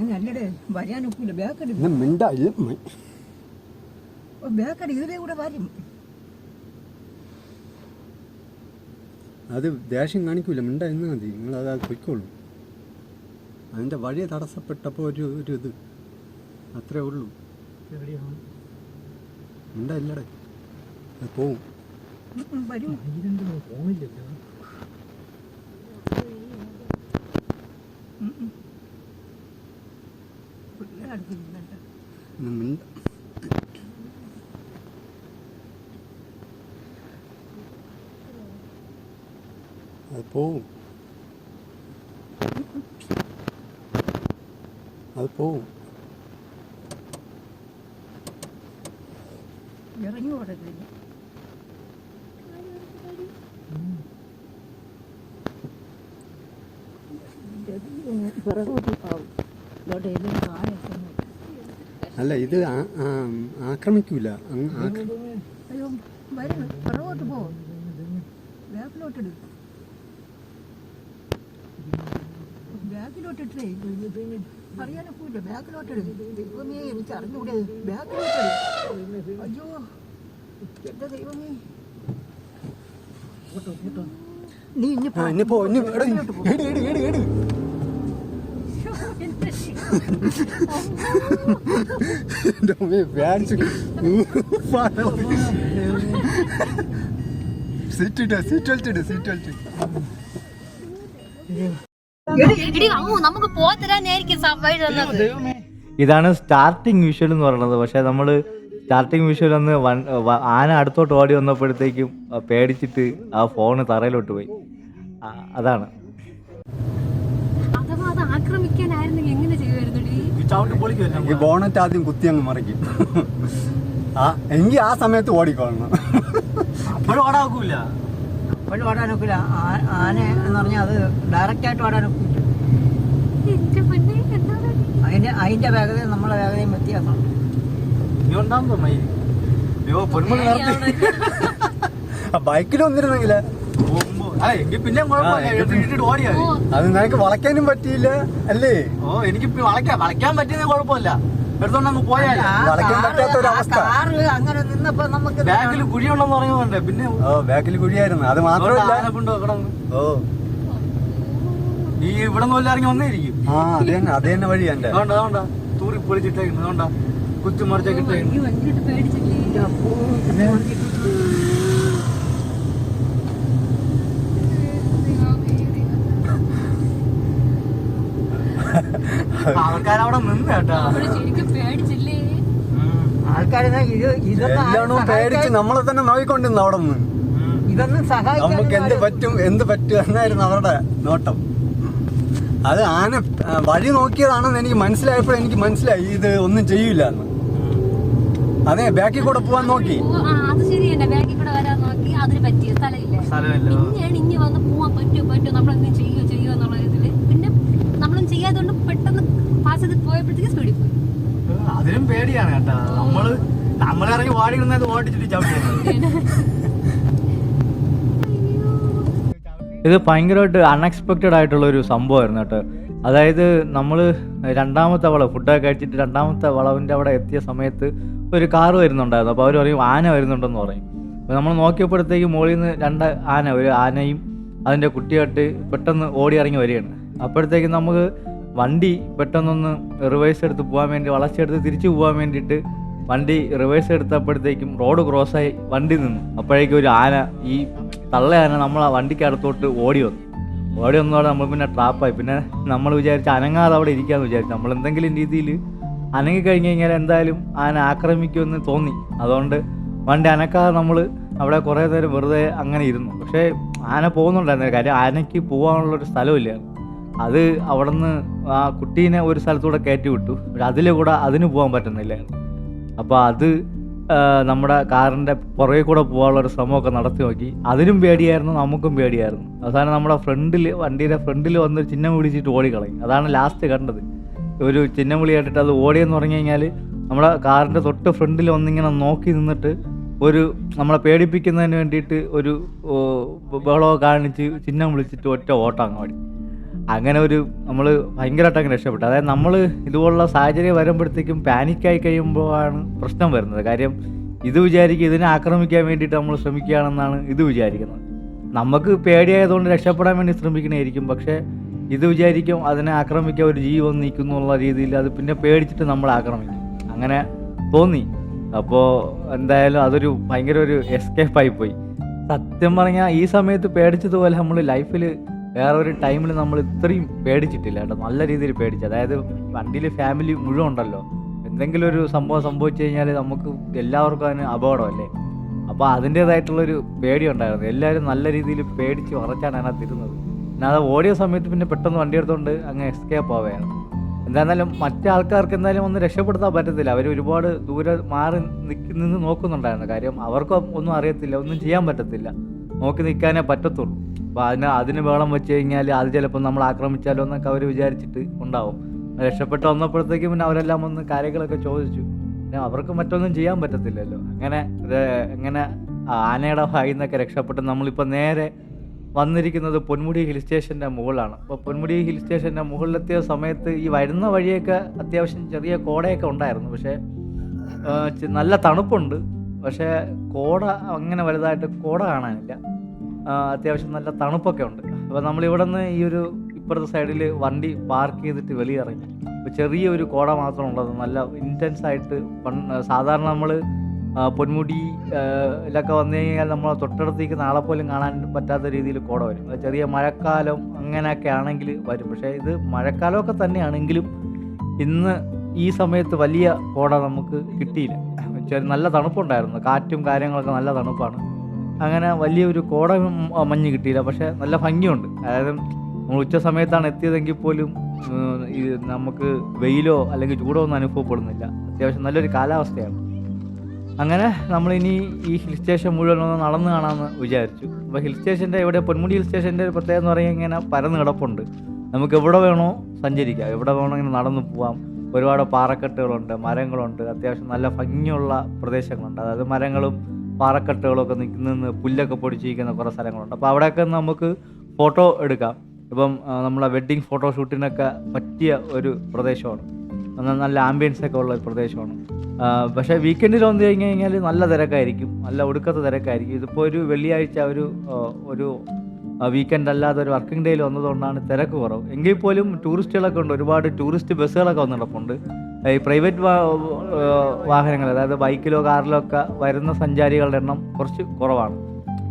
അങ്ങനെയല്ലേ വരാനൊക്കില്ല. ബാക്കടി ബാക്കടി ഇതിലേ കൂടെ വരും. അത് ദേഷ്യം കാണിക്കൂല, മിണ്ട എന്നാ മതി. നിങ്ങൾ അത് പൊയ്ക്കോളൂ. അതിൻ്റെ വഴി തടസ്സപ്പെട്ടപ്പോൾ ഒരു ഇത് അത്രേ ഉള്ളൂ. മിണ്ട ഇല്ലടേ, അത് പോവും. വരും. മിണ്ട. അത് പോവും, അത് പോവും. ഇറങ്ങി ഓടത്തില്ല. അല്ല, ഇത് ആക്രമിക്കൂല. അയ്യോ വരും, പിറകോട്ട് പോ, ബാക്കിലോട്ടിട്. ബാക്കിലോട്ടിട്ടേ അറിയാനൊക്കില്ല. ബാക്കിലോട്ടിട്. ദൈവമേ, എനിക്ക് അറിഞ്ഞൂടെ. ബാക്കിലോട്ടിട്. അയ്യോ എന്റെ ദൈവമേ. നീ ഇനി പോ. നമുക്ക് പോത്തരാനായിരിക്കും വഴി തന്നത്. ഇതാണ് സ്റ്റാർട്ടിങ് വിഷ്വൽ എന്ന് പറയുന്നത്. പക്ഷേ നമ്മൾ സ്റ്റാർട്ടിങ് വിഷ്വൽ ഒന്ന് ആന അടുത്തോട്ട് ഓടി വന്നപ്പോഴത്തേക്കും പേടിച്ചിട്ട് ആ ഫോണ് തറയിലോട്ട് പോയി. അതാണ്. ബോണറ്റ് ആദ്യം കുത്തി അങ്ങ് മറിക്കും. എങ്കിൽ ആ സമയത്ത് ഓടിക്കൊള്ളണം. അപ്പോഴും ഓടാക്കൂല. അപ്പോഴും ഓടാനൊക്കില്ല. ആന എന്ന് പറഞ്ഞാൽ അത് ഡയറക്റ്റ് ആയിട്ട് ഓടാനൊക്കില്ല. അതിന്റെ വേഗതയും നമ്മളെ വേഗതയും വ്യത്യാസമുണ്ട്. ബൈക്കിൽ വന്നിരുന്നെങ്കില് പിന്നെ അത് നിനക്ക് വളയ്ക്കാനും പറ്റിയില്ല അല്ലേ? എനിക്ക് വളയ്ക്കാൻ പറ്റിയത് കുഴപ്പമില്ല. എടുത്തോണ്ടങ്ങ് പോയാലേ. വളയ്ക്കാൻ പറ്റാത്ത ഒരു അവസ്ഥ. കാറ് അങ്ങനെ നിന്നപ്പോ നമുക്ക് ബാക്കിൽ കുഴിയുണ്ടെന്ന് പറയുന്നുണ്ട്. പിന്നെ ബാക്കിൽ കുഴിയായിരുന്നു. അത് മാത്രമല്ല കൊണ്ട് കിടന്ന് ഓ ഈ ഇവിടെ നിന്ന് വല്ല ഇറങ്ങി വന്നേരിക്കും. അത് തന്നെ വഴി എന്റെ അതുകൊണ്ടാ തൂറി പൊളിച്ചിട്ടേക്കുന്നത്. അതുകൊണ്ടാ കുത്തിമറിച്ചൊക്കെ ഇട്ടേക്കുന്നത്. വണ്ടിയിട്ട് പേടിച്ചില്ലേ? ആൾക്കാരവിടെ നിന്ന് കേട്ടാ. അവിടെ ശരിക്കും പേടിച്ചില്ലേ? ആൾക്കാരെ എല്ലാം പേടിച്ച് നമ്മളെ തന്നെ നോക്കിക്കൊണ്ടിരുന്നു അവിടെ നിന്ന്. ഇതൊന്നും നമുക്ക് എന്ത് പറ്റും എന്നായിരുന്നു അവരുടെ നോട്ടം. അത് ആന വഴി നോക്കിയതാണെന്ന് എനിക്ക് മനസ്സിലായപ്പോൾ എനിക്ക് മനസ്സിലായി ഇത് ഒന്നും ചെയ്യൂല എന്ന്. അതെ ബാക്കിൽ കൂടെ പോവാൻ നോക്കി. അത് ശരി തന്നെ. ബാക്കിൽ കൂടെ വരാൻ നോക്കി. അതിന് പറ്റിയ സ്ഥലമില്ല. പിന്നെയാണ് ഇനി വന്ന് പോവാൻ പറ്റുമോ നമ്മളെന്തും ചെയ്യോ എന്നുള്ള ഇതില് പിന്നെ നമ്മളൊന്നും ചെയ്യാത്തതുകൊണ്ട് പെട്ടെന്ന് പാസ് ചെയ്ത് പോയപ്പോഴത്തേക്ക് സ്പീഡിൽ പോയി. അതിനും പേടിയാണ് കേട്ടാ. നമ്മളിറങ്ങി വാടി നിന്നത് ഓടിച്ചിട്ട് ചവിട്ടിയത്. ഇത് ഭയങ്കരമായിട്ട് അൺഎക്സ്പെക്റ്റഡ് ആയിട്ടുള്ള ഒരു സംഭവമായിരുന്നു കേട്ടോ. അതായത് നമ്മൾ രണ്ടാമത്തെ വളവ് ഫുഡൊക്കെ കഴിച്ചിട്ട് രണ്ടാമത്തെ വളവിൻ്റെ അവിടെ എത്തിയ സമയത്ത് ഒരു കാറ് വരുന്നുണ്ടായിരുന്നു. അപ്പോൾ അവർ പറയും ആന വരുന്നുണ്ടെന്ന് പറയും. അപ്പോൾ നമ്മൾ നോക്കിയപ്പോഴത്തേക്ക് മുകളിൽ നിന്ന് ഒരു ആനയും അതിൻ്റെ കുട്ടിയായിട്ട് പെട്ടെന്ന് ഓടി ഇറങ്ങി വരികയാണ്. അപ്പോഴത്തേക്കും നമുക്ക് വണ്ടി പെട്ടെന്നൊന്ന് റിവേഴ്സ് എടുത്ത് പോകാൻ വേണ്ടി വളച്ചെടുത്ത് തിരിച്ചു പോകാൻ വേണ്ടിയിട്ട് വണ്ടി റിവേഴ്സ് എടുത്തപ്പോഴത്തേക്കും റോഡ് ക്രോസായി വണ്ടി നിന്നു. അപ്പോഴേക്കും ഒരു ആന, ഈ തള്ള ആന നമ്മൾ ആ വണ്ടിക്ക് അടുത്തോട്ട് ഓടി വന്നതോടെ നമ്മൾ പിന്നെ ട്രാപ്പായി. പിന്നെ നമ്മൾ വിചാരിച്ച് അനങ്ങാതെ അവിടെ ഇരിക്കാമെന്ന് വിചാരിച്ചു. നമ്മൾ എന്തെങ്കിലും രീതിയിൽ അനങ്ങി കഴിഞ്ഞ് കഴിഞ്ഞാൽ എന്തായാലും ആന ആക്രമിക്കുമെന്ന് തോന്നി. അതുകൊണ്ട് വണ്ടി അനക്കാതെ നമ്മൾ അവിടെ കുറേ നേരം വെറുതെ അങ്ങനെ ഇരുന്നു. പക്ഷേ ആന പോകുന്നുണ്ടായിരുന്നു. കാര്യം ആനയ്ക്ക് പോകാനുള്ളൊരു സ്ഥലമില്ല. അത് അവിടെ നിന്ന് ആ കുട്ടീനെ ഒരു സ്ഥലത്തൂടെ കയറ്റി വിട്ടു. പക്ഷെ അതിലൂടെ അതിന് പോകാൻ പറ്റുന്നില്ലായിരുന്നു. അപ്പോൾ അത് നമ്മുടെ കാറിൻ്റെ പുറകെ കൂടെ പോകാനുള്ളൊരു ശ്രമമൊക്കെ നടത്തി നോക്കി. അതിനും പേടിയായിരുന്നു, നമുക്കും പേടിയായിരുന്നു. അവസാനം നമ്മുടെ വണ്ടിയുടെ ഫ്രണ്ടിൽ വന്നൊരു ചിഹ്നം വിളിച്ചിട്ട് ഓടിക്കളയും. അതാണ് ലാസ്റ്റ് കണ്ടത്. ഒരു ചിഹ്നം വിളി കേട്ടിട്ട് അത് ഓടിയെന്ന് പറഞ്ഞു കഴിഞ്ഞാൽ നമ്മുടെ കാറിൻ്റെ തൊട്ട് ഫ്രണ്ടിൽ വന്നിങ്ങനെ നോക്കി നിന്നിട്ട് നമ്മളെ പേടിപ്പിക്കുന്നതിന് വേണ്ടിയിട്ട് ഒരു ബഹളമൊക്കെ കാണിച്ച് ചിഹ്നം വിളിച്ചിട്ട് ഒറ്റ ഓട്ടം അങ്ങ് ഓടി. അങ്ങനെ നമ്മൾ ഭയങ്കരമായിട്ട് അങ്ങനെ രക്ഷപ്പെട്ടു. അതായത് നമ്മൾ ഇതുപോലുള്ള സാഹചര്യം വരുമ്പോഴത്തേക്കും പാനിക്കായി കഴിയുമ്പോഴാണ് പ്രശ്നം വരുന്നത്. കാര്യം ഇതിനെ ആക്രമിക്കാൻ വേണ്ടിയിട്ട് നമ്മൾ ശ്രമിക്കുകയാണെന്നാണ് ഇത് വിചാരിക്കുന്നത്. നമുക്ക് പേടിയായതുകൊണ്ട് രക്ഷപ്പെടാൻ വേണ്ടി ശ്രമിക്കണമായിരിക്കും. പക്ഷേ ഇത് വിചാരിക്കും അതിനെ ആക്രമിക്കാൻ ഒരു ജീവൻ നിൽക്കുന്നു എന്നുള്ള രീതിയിൽ അത് പിന്നെ പേടിച്ചിട്ട് നമ്മളെ ആക്രമിക്കും. അങ്ങനെ തോന്നി. അപ്പോൾ എന്തായാലും അതൊരു ഭയങ്കര ഒരു എസ്കേപ്പായി പോയി. സത്യം പറഞ്ഞാൽ ഈ സമയത്ത് പേടിച്ചതുപോലെ നമ്മൾ ലൈഫിൽ വേറെ ഒരു ടൈമിൽ നമ്മൾ ഇത്രയും പേടിച്ചിട്ടില്ല കേട്ടോ. നല്ല രീതിയിൽ പേടിച്ചു. അതായത് വണ്ടിയിൽ ഫാമിലി മുഴുവൻ ഉണ്ടല്ലോ. എന്തെങ്കിലും ഒരു സംഭവം സംഭവിച്ചു കഴിഞ്ഞാൽ നമുക്ക് എല്ലാവർക്കും അതിന് അപകടമല്ലേ. അപ്പോൾ അതിൻ്റേതായിട്ടുള്ളൊരു പേടി ഉണ്ടായിരുന്നു. എല്ലാവരും നല്ല രീതിയിൽ പേടിച്ച് ഉറച്ചാണ് അതിനകത്ത് ഇരുന്നത്. പിന്നെ അത് ഓടിയ സമയത്ത് പിന്നെ പെട്ടെന്ന് വണ്ടി എടുത്തുകൊണ്ട് അങ്ങ് എസ്കേപ്പ് ആവുകയാണ്. എന്തായിരുന്നാലും മറ്റേ ആൾക്കാർക്ക് എന്തായാലും ഒന്ന് രക്ഷപ്പെടുത്താൻ പറ്റത്തില്ല. അവർ ഒരുപാട് ദൂരെ മാറി നിന്ന് നോക്കുന്നുണ്ടായിരുന്നു. കാര്യം അവർക്ക് ഒന്നും അറിയത്തില്ല, ഒന്നും ചെയ്യാൻ പറ്റത്തില്ല, നോക്കി നിൽക്കാനേ പറ്റത്തുള്ളൂ. അപ്പോൾ അതിന് ബഹളം വെച്ച് കഴിഞ്ഞാൽ അത് ചിലപ്പോൾ നമ്മൾ ആക്രമിച്ചാലോ എന്നൊക്കെ അവർ വിചാരിച്ചിട്ട് ഉണ്ടാവും. രക്ഷപ്പെട്ട് വന്നപ്പോഴത്തേക്കും പിന്നെ അവരെല്ലാം വന്ന് കാര്യങ്ങളൊക്കെ ചോദിച്ചു. പിന്നെ അവർക്ക് മറ്റൊന്നും ചെയ്യാൻ പറ്റത്തില്ലല്ലോ. അങ്ങനെ ആനയുടെ ഭാഗത്തു നിന്നൊക്കെ രക്ഷപ്പെട്ട് നമ്മളിപ്പോൾ നേരെ വന്നിരിക്കുന്നത് പൊന്മുടി ഹിൽ സ്റ്റേഷൻ്റെ മുകളിലാണ്. അപ്പോൾ പൊന്മുടി ഹിൽ സ്റ്റേഷൻ്റെ മുകളിലെത്തിയ സമയത്ത് ഈ വരുന്ന വഴിയൊക്കെ അത്യാവശ്യം ചെറിയ കോടയൊക്കെ ഉണ്ടായിരുന്നു. പക്ഷേ നല്ല തണുപ്പുണ്ട്. പക്ഷേ അങ്ങനെ വലുതായിട്ട് കോട കാണാനില്ല. അത്യാവശ്യം നല്ല തണുപ്പൊക്കെ ഉണ്ട്. അപ്പോൾ നമ്മളിവിടെ നിന്ന് ഇപ്പുറത്തെ സൈഡിൽ വണ്ടി പാർക്ക് ചെയ്തിട്ട് വെളിയിറങ്ങി. അപ്പോൾ ചെറിയൊരു കോട മാത്രം ഉള്ളത്. നല്ല ഇൻറ്റൻസ് ആയിട്ട് സാധാരണ നമ്മൾ പൊന്മുടിയിലൊക്കെ വന്നു കഴിഞ്ഞാൽ നമ്മൾ തൊട്ടടുത്തേക്ക് നാളെ പോലും കാണാൻ പറ്റാത്ത രീതിയിൽ കോട വരും. ചെറിയ മഴക്കാലം അങ്ങനെയൊക്കെ ആണെങ്കിൽ വരും. പക്ഷേ ഇത് മഴക്കാലമൊക്കെ തന്നെയാണെങ്കിലും ഇന്ന് ഈ സമയത്ത് വലിയ കോട നമുക്ക് കിട്ടിയില്ല. നല്ല തണുപ്പുണ്ടായിരുന്നു. കാറ്റും കാര്യങ്ങളൊക്കെ നല്ല തണുപ്പാണ്. അങ്ങനെ വലിയൊരു കോട മഞ്ഞ് കിട്ടിയില്ല. പക്ഷേ നല്ല ഭംഗിയുണ്ട്. അതായത് നമ്മൾ ഉച്ച സമയത്താണ് എത്തിയതെങ്കിൽ പോലും നമുക്ക് വെയിലോ അല്ലെങ്കിൽ ചൂടോ ഒന്നും അനുഭവപ്പെടുന്നില്ല. അത്യാവശ്യം നല്ലൊരു കാലാവസ്ഥയാണ്. അങ്ങനെ നമ്മളിനി ഈ ഹിൽ സ്റ്റേഷൻ മുഴുവൻ ഒന്ന് നടന്ന് കാണാമെന്ന് വിചാരിച്ചു. അപ്പോൾ ഹിൽ സ്റ്റേഷൻ്റെ പൊന്മുടി ഹിൽ സ്റ്റേഷൻ്റെ ഒരു പ്രത്യേകത എന്ന് പറയുന്നത് ഇങ്ങനെ പരന്ന് കിടപ്പുണ്ട്. നമുക്ക് എവിടെ വേണോ സഞ്ചരിക്കാം, എവിടെ വേണോ ഇങ്ങനെ നടന്നു പോവാം. ഒരുപാട് പാറക്കെട്ടുകളുണ്ട്, മരങ്ങളുണ്ട്. അത്യാവശ്യം നല്ല ഭംഗിയുള്ള പ്രദേശങ്ങളുണ്ട്. അതായത് മരങ്ങളും പാറക്കെട്ടുകളൊക്കെ നിന്ന് പുല്ലൊക്കെ പൊടിച്ചിരിക്കുന്ന കുറേ സ്ഥലങ്ങളുണ്ട്. അപ്പോൾ അവിടെയൊക്കെ നമുക്ക് ഫോട്ടോ എടുക്കാം. ഇപ്പം നമ്മളെ വെഡ്ഡിങ് ഫോട്ടോഷൂട്ടിനൊക്കെ പറ്റിയ ഒരു പ്രദേശമാണ്. നല്ല ആംബിയൻസ് ഒക്കെ ഉള്ള ഒരു പ്രദേശമാണ്. പക്ഷേ വീക്കെൻഡിൽ വന്നു കഴിഞ്ഞ് കഴിഞ്ഞാൽ നല്ല തിരക്കായിരിക്കും, നല്ല ഒടുക്കത്തെ തിരക്കായിരിക്കും. ഇതിപ്പോൾ ഒരു വെള്ളിയാഴ്ച ഒരു വീക്കെൻഡ് അല്ലാതെ ഒരു വർക്കിംഗ് ഡേയിൽ വന്നതുകൊണ്ടാണ് തിരക്ക് കുറവ്. എങ്കിൽ പോലും ടൂറിസ്റ്റുകളൊക്കെ ഉണ്ട്, ഒരുപാട് ടൂറിസ്റ്റ് ബസ്സുകളൊക്കെ വന്ന് കിടപ്പുണ്ട്. ഈ പ്രൈവറ്റ് വാഹനങ്ങൾ, അതായത് ബൈക്കിലോ കാറിലോ ഒക്കെ വരുന്ന സഞ്ചാരികളുടെ എണ്ണം കുറച്ച് കുറവാണ്.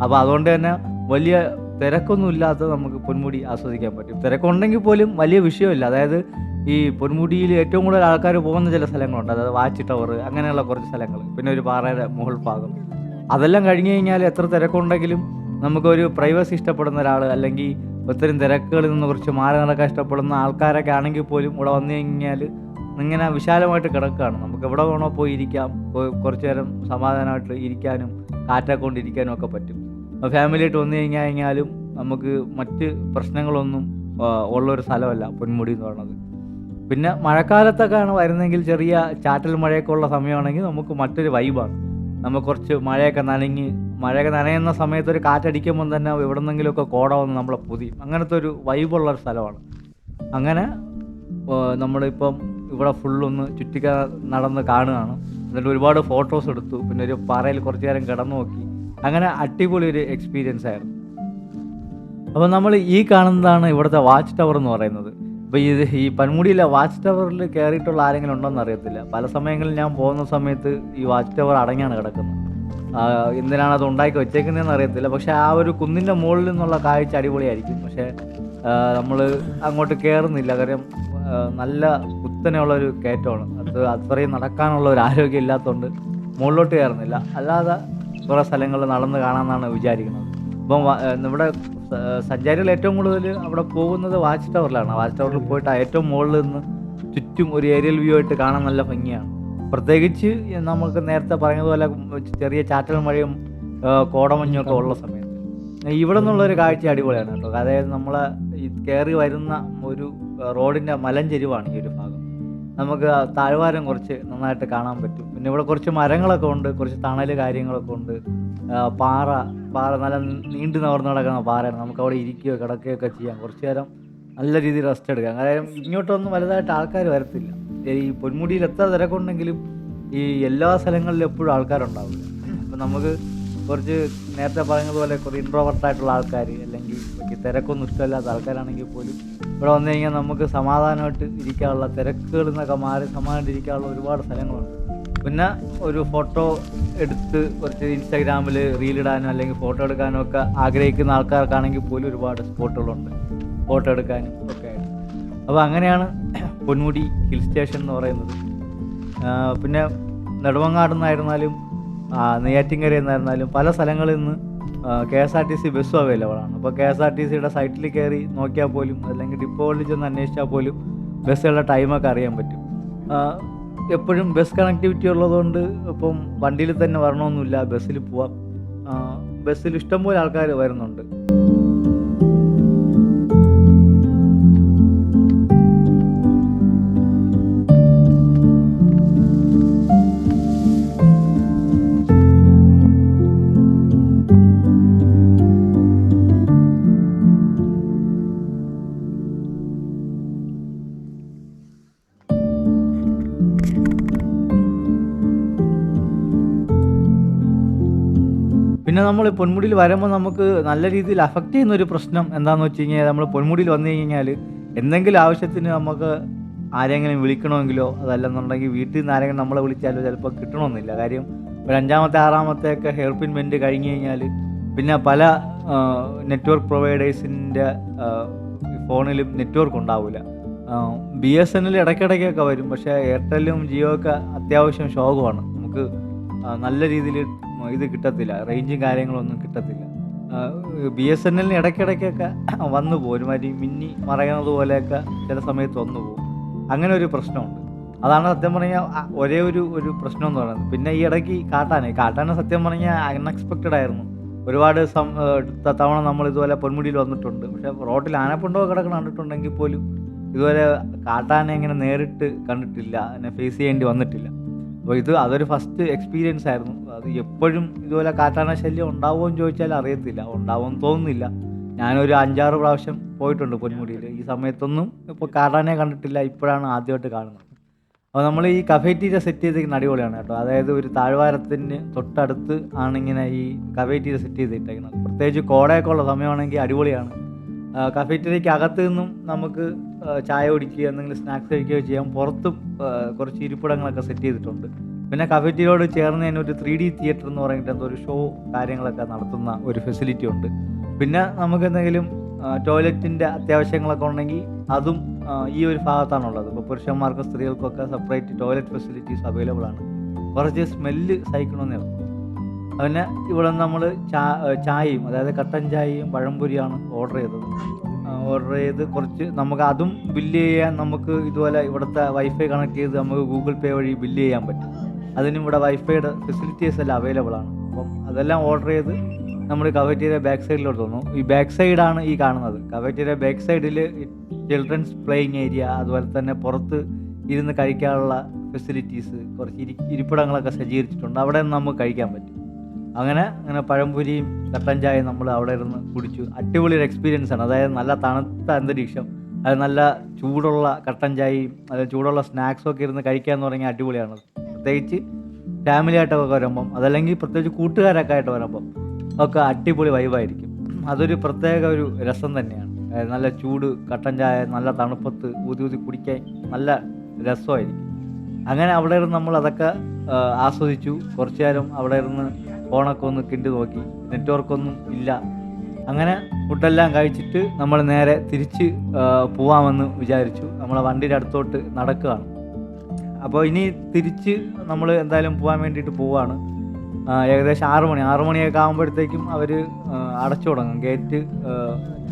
അപ്പോൾ അതുകൊണ്ട് തന്നെ വലിയ തിരക്കൊന്നും ഇല്ലാത്തത് നമുക്ക് പൊന്മുടി ആസ്വദിക്കാൻ പറ്റും. തിരക്കുണ്ടെങ്കിൽ പോലും വലിയ വിഷയമില്ല. അതായത് ഈ പൊന്മുടിയിൽ ഏറ്റവും കൂടുതൽ ആൾക്കാർ പോകുന്ന ചില സ്ഥലങ്ങളുണ്ട്, അതായത് വാച്ച് ടവർ, അങ്ങനെയുള്ള കുറച്ച് സ്ഥലങ്ങൾ, പിന്നെ ഒരു പാറയുടെ മുകൾ ഭാഗം. അതെല്ലാം കഴിഞ്ഞ് കഴിഞ്ഞാൽ എത്ര തിരക്കുണ്ടെങ്കിലും നമുക്കൊരു പ്രൈവസി ഇഷ്ടപ്പെടുന്ന ഒരാൾ, അല്ലെങ്കിൽ ഒത്തിരി തിരക്കുകളിൽ നിന്ന് കുറച്ച് മാറി നടക്കാൻ ഇഷ്ടപ്പെടുന്ന ആൾക്കാരൊക്കെ ആണെങ്കിൽ പോലും ഇവിടെ വന്നു കഴിഞ്ഞാൽ ഇങ്ങനെ വിശാലമായിട്ട് കിടക്കുകയാണ്. നമുക്ക് എവിടെ വേണോ പോയി ഇരിക്കാം, കുറച്ച് നേരം സമാധാനമായിട്ട് ഇരിക്കാനും കാറ്റൊക്കെ കൊണ്ടിരിക്കാനും ഒക്കെ പറ്റും. ഫാമിലിയായിട്ട് വന്നു കഴിഞ്ഞാലും നമുക്ക് മറ്റ് പ്രശ്നങ്ങളൊന്നും ഉള്ളൊരു സ്ഥലമല്ല പൊന്മുടി എന്ന് പറയുന്നത്. പിന്നെ മഴക്കാലത്തൊക്കെയാണ് വരുന്നതെങ്കിൽ ചെറിയ ചാറ്റൽ മഴയൊക്കെ ഉള്ള സമയമാണെങ്കിൽ നമുക്ക് മറ്റൊരു വൈബാണ്. നമുക്ക് കുറച്ച് മഴയൊക്കെ നനയുന്ന സമയത്ത് ഒരു കാറ്റടിക്കുമ്പോൾ തന്നെ എവിടെ നിന്നെങ്കിലുമൊക്കെ കോട വന്ന് നമ്മളെ പൊതിയും. അങ്ങനത്തെ ഒരു വൈബുള്ളൊരു സ്ഥലമാണ്. അങ്ങനെ നമ്മളിപ്പം ഇവിടെ ഫുള്ളൊന്ന് നടന്ന് കാണുകയാണ്. എന്നിട്ട് ഒരുപാട് ഫോട്ടോസ് എടുത്തു, പിന്നെ ഒരു പാറയിൽ കുറച്ച് നേരം കിടന്നു നോക്കി. അങ്ങനെ അടിപൊളി ഒരു എക്സ്പീരിയൻസ് ആയിരുന്നു. അപ്പോൾ നമ്മൾ ഈ കാണുന്നതാണ് ഇവിടുത്തെ വാച്ച് ടവർ എന്ന് പറയുന്നത്. അപ്പോൾ ഈ പൊന്മുടിയിലെ വാച്ച് ടവറിൽ കയറിയിട്ടുള്ള ആരെങ്കിലും ഉണ്ടോയെന്ന് അറിയത്തില്ല. പല സമയങ്ങളിൽ ഞാൻ പോകുന്ന സമയത്ത് ഈ വാച്ച് ടവർ അടങ്ങിയാണ് കിടക്കുന്നത്. എന്തിനാണ് അത് ഉണ്ടാക്കി വെച്ചേക്കുന്നതെന്ന് അറിയത്തില്ല. പക്ഷേ ആ ഒരു കുന്നിൻ്റെ മുകളിൽ നിന്നുള്ള കാഴ്ച അടിപൊളിയായിരിക്കും. പക്ഷേ നമ്മൾ അങ്ങോട്ട് കയറുന്നില്ല, കാര്യം നല്ല കുത്തനെയുള്ളൊരു കയറ്റമാണ്. അത്രയും നടക്കാനുള്ള ഒരു ആരോഗ്യം ഇല്ലാത്തതുകൊണ്ട് മുകളിലോട്ട് കയറുന്നില്ല. അല്ലാതെ കുറേ സ്ഥലങ്ങളിൽ നടന്ന് കാണാമെന്നാണ് വിചാരിക്കുന്നത്. ഇപ്പം ഇവിടെ സഞ്ചാരികൾ ഏറ്റവും കൂടുതൽ അവിടെ പോകുന്നത് വാച്ച് ടവറിലാണ്. വാച്ച് ടവറിൽ പോയിട്ട് ഏറ്റവും മുകളിൽ നിന്ന് ചുറ്റും ഒരു ഏരിയൽ വ്യൂ ആയിട്ട് കാണാൻ നല്ല ഭംഗിയാണ്. പ്രത്യേകിച്ച് നമുക്ക് നേരത്തെ പറഞ്ഞതുപോലെ ചെറിയ ചാറ്റൽ മഴയും കോടമഞ്ഞൊക്കെ ഉള്ള സമയത്ത് ഇവിടെ നിന്നുള്ളൊരു കാഴ്ച അടിപൊളിയാണ് കേട്ടോ. അതായത് നമ്മളെ ഈ കയറി വരുന്ന ഒരു റോഡിൻ്റെ മലഞ്ചെരിവാണ് ഈ ഒരു ഭാഗം. നമുക്ക് താഴ്വാരം കുറച്ച് നന്നായിട്ട് കാണാൻ പറ്റും. പിന്നെ ഇവിടെ കുറച്ച് മരങ്ങളൊക്കെ ഉണ്ട്, കുറച്ച് തണൽ കാര്യങ്ങളൊക്കെ ഉണ്ട്. പാറ നല്ല നീണ്ടു നിവർന്ന് കിടക്കുന്ന പാറയാണ്. നമുക്ക് അവിടെ ഇരിക്കുകയോ കിടക്കുകയൊക്കെ ചെയ്യാം. കുറച്ച് നേരം നല്ല രീതിയിൽ റെസ്റ്റ് എടുക്കാം. കാരണം ഇങ്ങോട്ടൊന്നും വലുതായിട്ട് ആൾക്കാർ വരത്തില്ല. ഈ പൊന്മുടിയിൽ എത്ര തിരക്കുണ്ടെങ്കിലും ഈ എല്ലാ സ്ഥലങ്ങളിലും എപ്പോഴും ആൾക്കാരുണ്ടാവില്ല. അപ്പം നമുക്ക് കുറച്ച് നേരത്തെ പറഞ്ഞതുപോലെ കുറേ ഇൻട്രോവർട്ടായിട്ടുള്ള ആൾക്കാർ, അല്ലെങ്കിൽ തിരക്കൊന്നും ഇഷ്ടമില്ലാത്ത ആൾക്കാരാണെങ്കിൽ പോലും ഇവിടെ വന്നു കഴിഞ്ഞാൽ നമുക്ക് സമാധാനമായിട്ട് ഇരിക്കാനുള്ള, തിരക്കുകളിൽ നിന്നൊക്കെ മാറി സമാധാനമായിട്ട് ഇരിക്കാനുള്ള ഒരുപാട് സ്ഥലങ്ങളുണ്ട്. പിന്നെ ഒരു ഫോട്ടോ എടുത്ത് കുറച്ച് ഇൻസ്റ്റാഗ്രാമിൽ റീലിടാനോ അല്ലെങ്കിൽ ഫോട്ടോ എടുക്കാനോ ഒക്കെ ആഗ്രഹിക്കുന്ന ആൾക്കാർക്കാണെങ്കിൽ പോലും ഒരുപാട് സ്പോട്ടുകളുണ്ട് ഫോട്ടോ എടുക്കാനും ഒക്കെ ആയിട്ട്. അപ്പോൾ അങ്ങനെയാണ് പൊന്മുടി ഹിൽ സ്റ്റേഷൻ എന്ന് പറയുന്നത്. പിന്നെ നെടുമങ്ങാട് നിന്നായിരുന്നാലും നെയ്യാറ്റിൻകരയിൽ നിന്നായിരുന്നാലും പല സ്ഥലങ്ങളിൽ നിന്ന് KSRTC ബസ്സും അവൈലബിൾ ആണ്. അപ്പോൾ KSRTCയുടെ സൈറ്റിൽ കയറി നോക്കിയാൽ പോലും, അല്ലെങ്കിൽ ഡിപ്പോകളിൽ ചെന്ന് അന്വേഷിച്ചാൽ പോലും ബസ്സുകളുടെ ടൈമൊക്കെ അറിയാൻ പറ്റും. എപ്പോഴും ബസ് കണക്ടിവിറ്റി ഉള്ളതുകൊണ്ട് ഇപ്പം വണ്ടിയിൽ തന്നെ വരണമെന്നില്ല, ബസ്സിൽ പോവാം. ബസ്സിൽ ഇഷ്ടംപോലെ ആൾക്കാർ വരുന്നുണ്ട്. പിന്നെ നമ്മൾ പൊന്മുടിയിൽ വരുമ്പോൾ നമുക്ക് നല്ല രീതിയിൽ അഫക്റ്റ് ചെയ്യുന്നൊരു പ്രശ്നം എന്താണെന്ന് വെച്ച് കഴിഞ്ഞാൽ, നമ്മൾ പൊന്മുടിയിൽ വന്നു കഴിഞ്ഞാൽ എന്തെങ്കിലും ആവശ്യത്തിന് നമുക്ക് ആരെങ്കിലും വിളിക്കണമെങ്കിലോ അതല്ലെന്നുണ്ടെങ്കിൽ വീട്ടിൽ നിന്ന് ആരെങ്കിലും നമ്മളെ വിളിച്ചാലോ ചിലപ്പോൾ കിട്ടണമെന്നില്ല. കാര്യം ഒരു 5ാമത്തെ 6ാമത്തെയൊക്കെ ഹെയർ പിൻ ബെൻഡ് കഴിഞ്ഞ് കഴിഞ്ഞാൽ പിന്നെ പല നെറ്റ്വർക്ക് പ്രൊവൈഡേഴ്സിൻ്റെ ഫോണിലും നെറ്റ്വർക്ക് ഉണ്ടാവില്ല. BSNL ഇടയ്ക്കിടയ്ക്കൊക്കെ വരും, പക്ഷേ എയർടെല്ലും ജിയോ ഒക്കെ അത്യാവശ്യം ശോകമാണ്. നമുക്ക് നല്ല രീതിയിൽ ഇത് കിട്ടത്തില്ല, റേഞ്ചും കാര്യങ്ങളൊന്നും കിട്ടത്തില്ല. BSNL ഇടയ്ക്കിടയ്ക്കൊക്കെ വന്നു പോകും, ഒരുമാതിരി മിന്നി മറയുന്നത് പോലെയൊക്കെ ചില സമയത്ത് വന്നു പോകും. അങ്ങനെ ഒരു പ്രശ്നമുണ്ട്. അതാണ് സത്യം പറഞ്ഞാൽ ഒരേ ഒരു പ്രശ്നം എന്ന് പറയുന്നത്. പിന്നെ ഈ ഇടയ്ക്ക് കാട്ടാന സത്യം പറഞ്ഞാൽ അൺഎക്സ്പെക്റ്റഡ് ആയിരുന്നു. ഒരുപാട് തവണ നമ്മൾ ഇതുപോലെ പൊന്മുടിയിൽ വന്നിട്ടുണ്ട്, പക്ഷേ റോഡിൽ ആനപ്പുണ്ടോ കിടക്കണം കണ്ടിട്ടുണ്ടെങ്കിൽ പോലും ഇതുപോലെ കാട്ടാനെ ഇങ്ങനെ നേരിട്ട് കണ്ടിട്ടില്ല, അതിനെ ഫേസ് ചെയ്യേണ്ടി വന്നിട്ടില്ല. അപ്പോൾ അതൊരു ഫസ്റ്റ് എക്സ്പീരിയൻസ് ആയിരുന്നു. അത് എപ്പോഴും ഇതുപോലെ കാട്ടാന ശല്യം ഉണ്ടാവുമോ എന്ന് ചോദിച്ചാൽ അറിയത്തില്ല, ഉണ്ടാവുമെന്ന് തോന്നുന്നില്ല. ഞാനൊരു 5-6 പ്രാവശ്യം പോയിട്ടുണ്ട് പൊന്മുടിയിൽ. ഈ സമയത്തൊന്നും ഇപ്പോൾ കാട്ടാനെ കണ്ടിട്ടില്ല, ഇപ്പോഴാണ് ആദ്യമായിട്ട് കാണുന്നത്. അപ്പോൾ നമ്മൾ ഈ കഫേറ്റീരിയ സെറ്റ് ചെയ്തിരിക്കുന്ന അടിപൊളിയാണ് കേട്ടോ. അതായത് ഒരു താഴ്വാരത്തിന് തൊട്ടടുത്ത് ആണ് ഇങ്ങനെ ഈ കഫേറ്റീരിയ സെറ്റ് ചെയ്തിട്ടേക്കുന്നത്. പ്രത്യേകിച്ച് കോടയൊക്കെ ഉള്ള സമയമാണെങ്കിൽ അടിപൊളിയാണ്. കഫേറ്റീരിയയ്ക്ക് അകത്ത് നിന്നും നമുക്ക് ചായ കുടിക്കുകയോ എന്തെങ്കിലും സ്നാക്സ് കഴിക്കുകയോ ചെയ്യാം. പുറത്തും കുറച്ച് ഇരിപ്പിടങ്ങളൊക്കെ സെറ്റ് ചെയ്തിട്ടുണ്ട്. പിന്നെ കഫേറ്റീരിയോട് ചേർന്ന് തന്നെ ഒരു 3D തിയേറ്റർ എന്ന് പറഞ്ഞിട്ട് എന്തോ ഒരു ഷോ കാര്യങ്ങളൊക്കെ നടത്തുന്ന ഒരു ഫെസിലിറ്റി ഉണ്ട്. പിന്നെ നമുക്ക് എന്തെങ്കിലും ടോയ്ലറ്റിൻ്റെ അത്യാവശ്യങ്ങളൊക്കെ ഉണ്ടെങ്കിൽ അതും ഈ ഒരു ഭാഗത്താണുള്ളത്. ഇപ്പോൾ പുരുഷന്മാർക്കും സ്ത്രീകൾക്കൊക്കെ സെപ്പറേറ്റ് ടോയ്ലറ്റ് ഫെസിലിറ്റീസ് അവൈലബിൾ ആണ്. കുറച്ച് സ്മെല്ല് സഹിക്കണമെന്നേ ഉള്ളൂ. പിന്നെ ഇവിടെ നമ്മൾ ചായയും, അതായത് കട്ടൻ ചായയും പഴംപൊരിയാണ് ഓർഡർ ചെയ്ത് കുറച്ച് നമുക്ക് അതും ബില്ല് ചെയ്യാൻ നമുക്ക് ഇതുപോലെ ഇവിടുത്തെ വൈഫൈ കണക്ട് ചെയ്ത് നമുക്ക് ഗൂഗിൾ പേ വഴി ബില്ല് ചെയ്യാൻ പറ്റും. അതിനും ഇവിടെ വൈഫൈയുടെ ഫെസിലിറ്റീസ് എല്ലാം അവൈലബിൾ ആണ്. അപ്പം അതെല്ലാം ഓർഡർ ചെയ്ത് നമ്മൾ കഫേറ്റീരിയ ബാക്ക് സൈഡിലോട്ട് വന്നു. ഈ ബാക്ക് സൈഡാണ് ഈ കാണുന്നത്. കഫേറ്റീരിയ ബാക്ക് സൈഡിൽ ചിൽഡ്രൻസ് പ്ലേയിങ് ഏരിയ, അതുപോലെ തന്നെ പുറത്ത് ഇരുന്ന് കഴിക്കാനുള്ള ഫെസിലിറ്റീസ്, കുറച്ച് ഇരിപ്പിടങ്ങളൊക്കെ സജ്ജീകരിച്ചിട്ടുണ്ട്. അവിടെ നിന്ന് നമുക്ക് കഴിക്കാൻ പറ്റും. അങ്ങനെ പഴംപൊരിയും കട്ടൻ ചായയും നമ്മൾ അവിടെ ഇരുന്ന് കുടിച്ചു. അടിപൊളി ഒരു എക്സ്പീരിയൻസ് ആണ്. അതായത് നല്ല തണുത്ത അന്തരീക്ഷം, അത് നല്ല ചൂടുള്ള കട്ടൻ ചായയും അത് ചൂടുള്ള സ്നാക്സും ഒക്കെ ഇരുന്ന് കഴിക്കുക എന്ന് പറഞ്ഞാൽ അടിപൊളിയാണ്. പ്രത്യേകിച്ച് ഫാമിലി ആയിട്ടൊക്കെ വരുമ്പം, അതല്ലെങ്കിൽ പ്രത്യേകിച്ച് കൂട്ടുകാരൊക്കെ ആയിട്ട് വരുമ്പം ഒക്കെ അടിപൊളി വൈബായിരിക്കും. അതൊരു പ്രത്യേക ഒരു രസം തന്നെയാണ്. നല്ല ചൂട് കട്ടൻ ചായ നല്ല തണുപ്പത്ത് ഊതി കുടിക്കാൻ നല്ല രസമായിരിക്കും. അങ്ങനെ അവിടെ ഇരുന്ന് നമ്മൾ അതൊക്കെ ആസ്വദിച്ചു. കുറച്ചു നേരം അവിടെ ഇരുന്ന് ഫോണൊക്കെ ഒന്ന് കിണ്ടി നോക്കി. നെറ്റ്വർക്കൊന്നും ഇല്ല. അങ്ങനെ ഫുഡെല്ലാം കഴിച്ചിട്ട് നമ്മൾ നേരെ തിരിച്ച് പോവാമെന്ന് വിചാരിച്ചു. നമ്മളെ വണ്ടിയുടെ അടുത്തോട്ട് നടക്കുകയാണ്. അപ്പോൾ ഇനി തിരിച്ച് നമ്മൾ എന്തായാലും പോകാൻ വേണ്ടിയിട്ട് പോവുകയാണ്. ഏകദേശം 6 മണിയൊക്കെ ആകുമ്പോഴത്തേക്കും അവർ അടച്ചു തുടങ്ങും. ഗേറ്റ്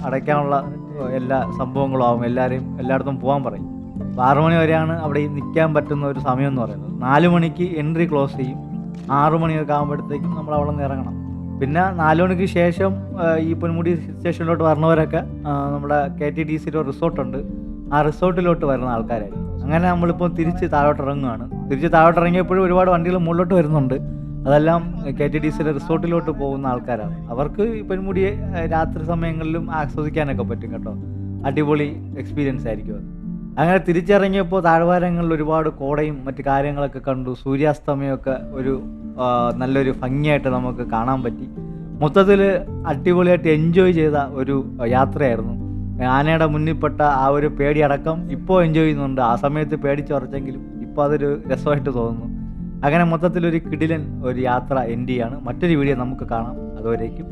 അടയ്ക്കാനുള്ള എല്ലാ സംഭവങ്ങളും ആവും. എല്ലായിടത്തും പോകാൻ പറയും. അപ്പോൾ 6 മണി വരെയാണ് അവിടെ നിൽക്കാൻ പറ്റുന്ന ഒരു സമയം എന്ന് പറയുന്നത്. 4 മണിക്ക് എൻട്രി ക്ലോസ് ചെയ്യും. 6 മണിയൊക്കെ ആകുമ്പോഴത്തേക്കും നമ്മൾ അവിടെ നിന്ന് ഇറങ്ങണം. പിന്നെ 4 മണിക്ക് ശേഷം ഈ പൊന്മുടി സ്റ്റേഷനിലോട്ട് വരുന്നവരൊക്കെ നമ്മുടെ KTDC റിസോർട്ടുണ്ട്. ആ റിസോർട്ടിലോട്ട് വരുന്ന ആൾക്കാരായിരിക്കും. അങ്ങനെ നമ്മളിപ്പോൾ തിരിച്ച് താഴോട്ട് ഇറങ്ങുകയാണ്. തിരിച്ച് താഴോട്ട് ഇറങ്ങിയപ്പോഴും ഒരുപാട് വണ്ടികൾ മുകളിലോട്ട് വരുന്നുണ്ട്. അതെല്ലാം KTDC റിസോർട്ടിലോട്ട് പോകുന്ന ആൾക്കാരാണ്. അവർക്ക് ഈ പൊന്മുടി രാത്രി സമയങ്ങളിലും ആസ്വദിക്കാനൊക്കെ പറ്റും കേട്ടോ. അടിപൊളി എക്സ്പീരിയൻസ് ആയിരിക്കും അത്. അങ്ങനെ തിരിച്ചിറങ്ങിയപ്പോൾ താഴ്വാരങ്ങളിൽ ഒരുപാട് കോടയും മറ്റു കാര്യങ്ങളൊക്കെ കണ്ടു. സൂര്യാസ്തമയമൊക്കെ ഒരു നല്ലൊരു ഭംഗിയായിട്ട് നമുക്ക് കാണാൻ പറ്റി. മൊത്തത്തിൽ അടിപൊളിയായിട്ട് എൻജോയ് ചെയ്ത ഒരു യാത്രയായിരുന്നു. ആനയുടെ മുന്നിൽപ്പെട്ട ആ ഒരു പേടിയടക്കം ഇപ്പോൾ എൻജോയ് ചെയ്യുന്നുണ്ട്. ആ സമയത്ത് പേടിച്ചുറച്ചെങ്കിലും ഇപ്പോൾ അതൊരു രസമായിട്ട് തോന്നുന്നു. അങ്ങനെ മൊത്തത്തിലൊരു കിടിലൻ ഒരു യാത്ര എൻഡ് ചെയ്യാണ്. മറ്റൊരു വീഡിയോ നമുക്ക് കാണാം. അതുവരേക്കും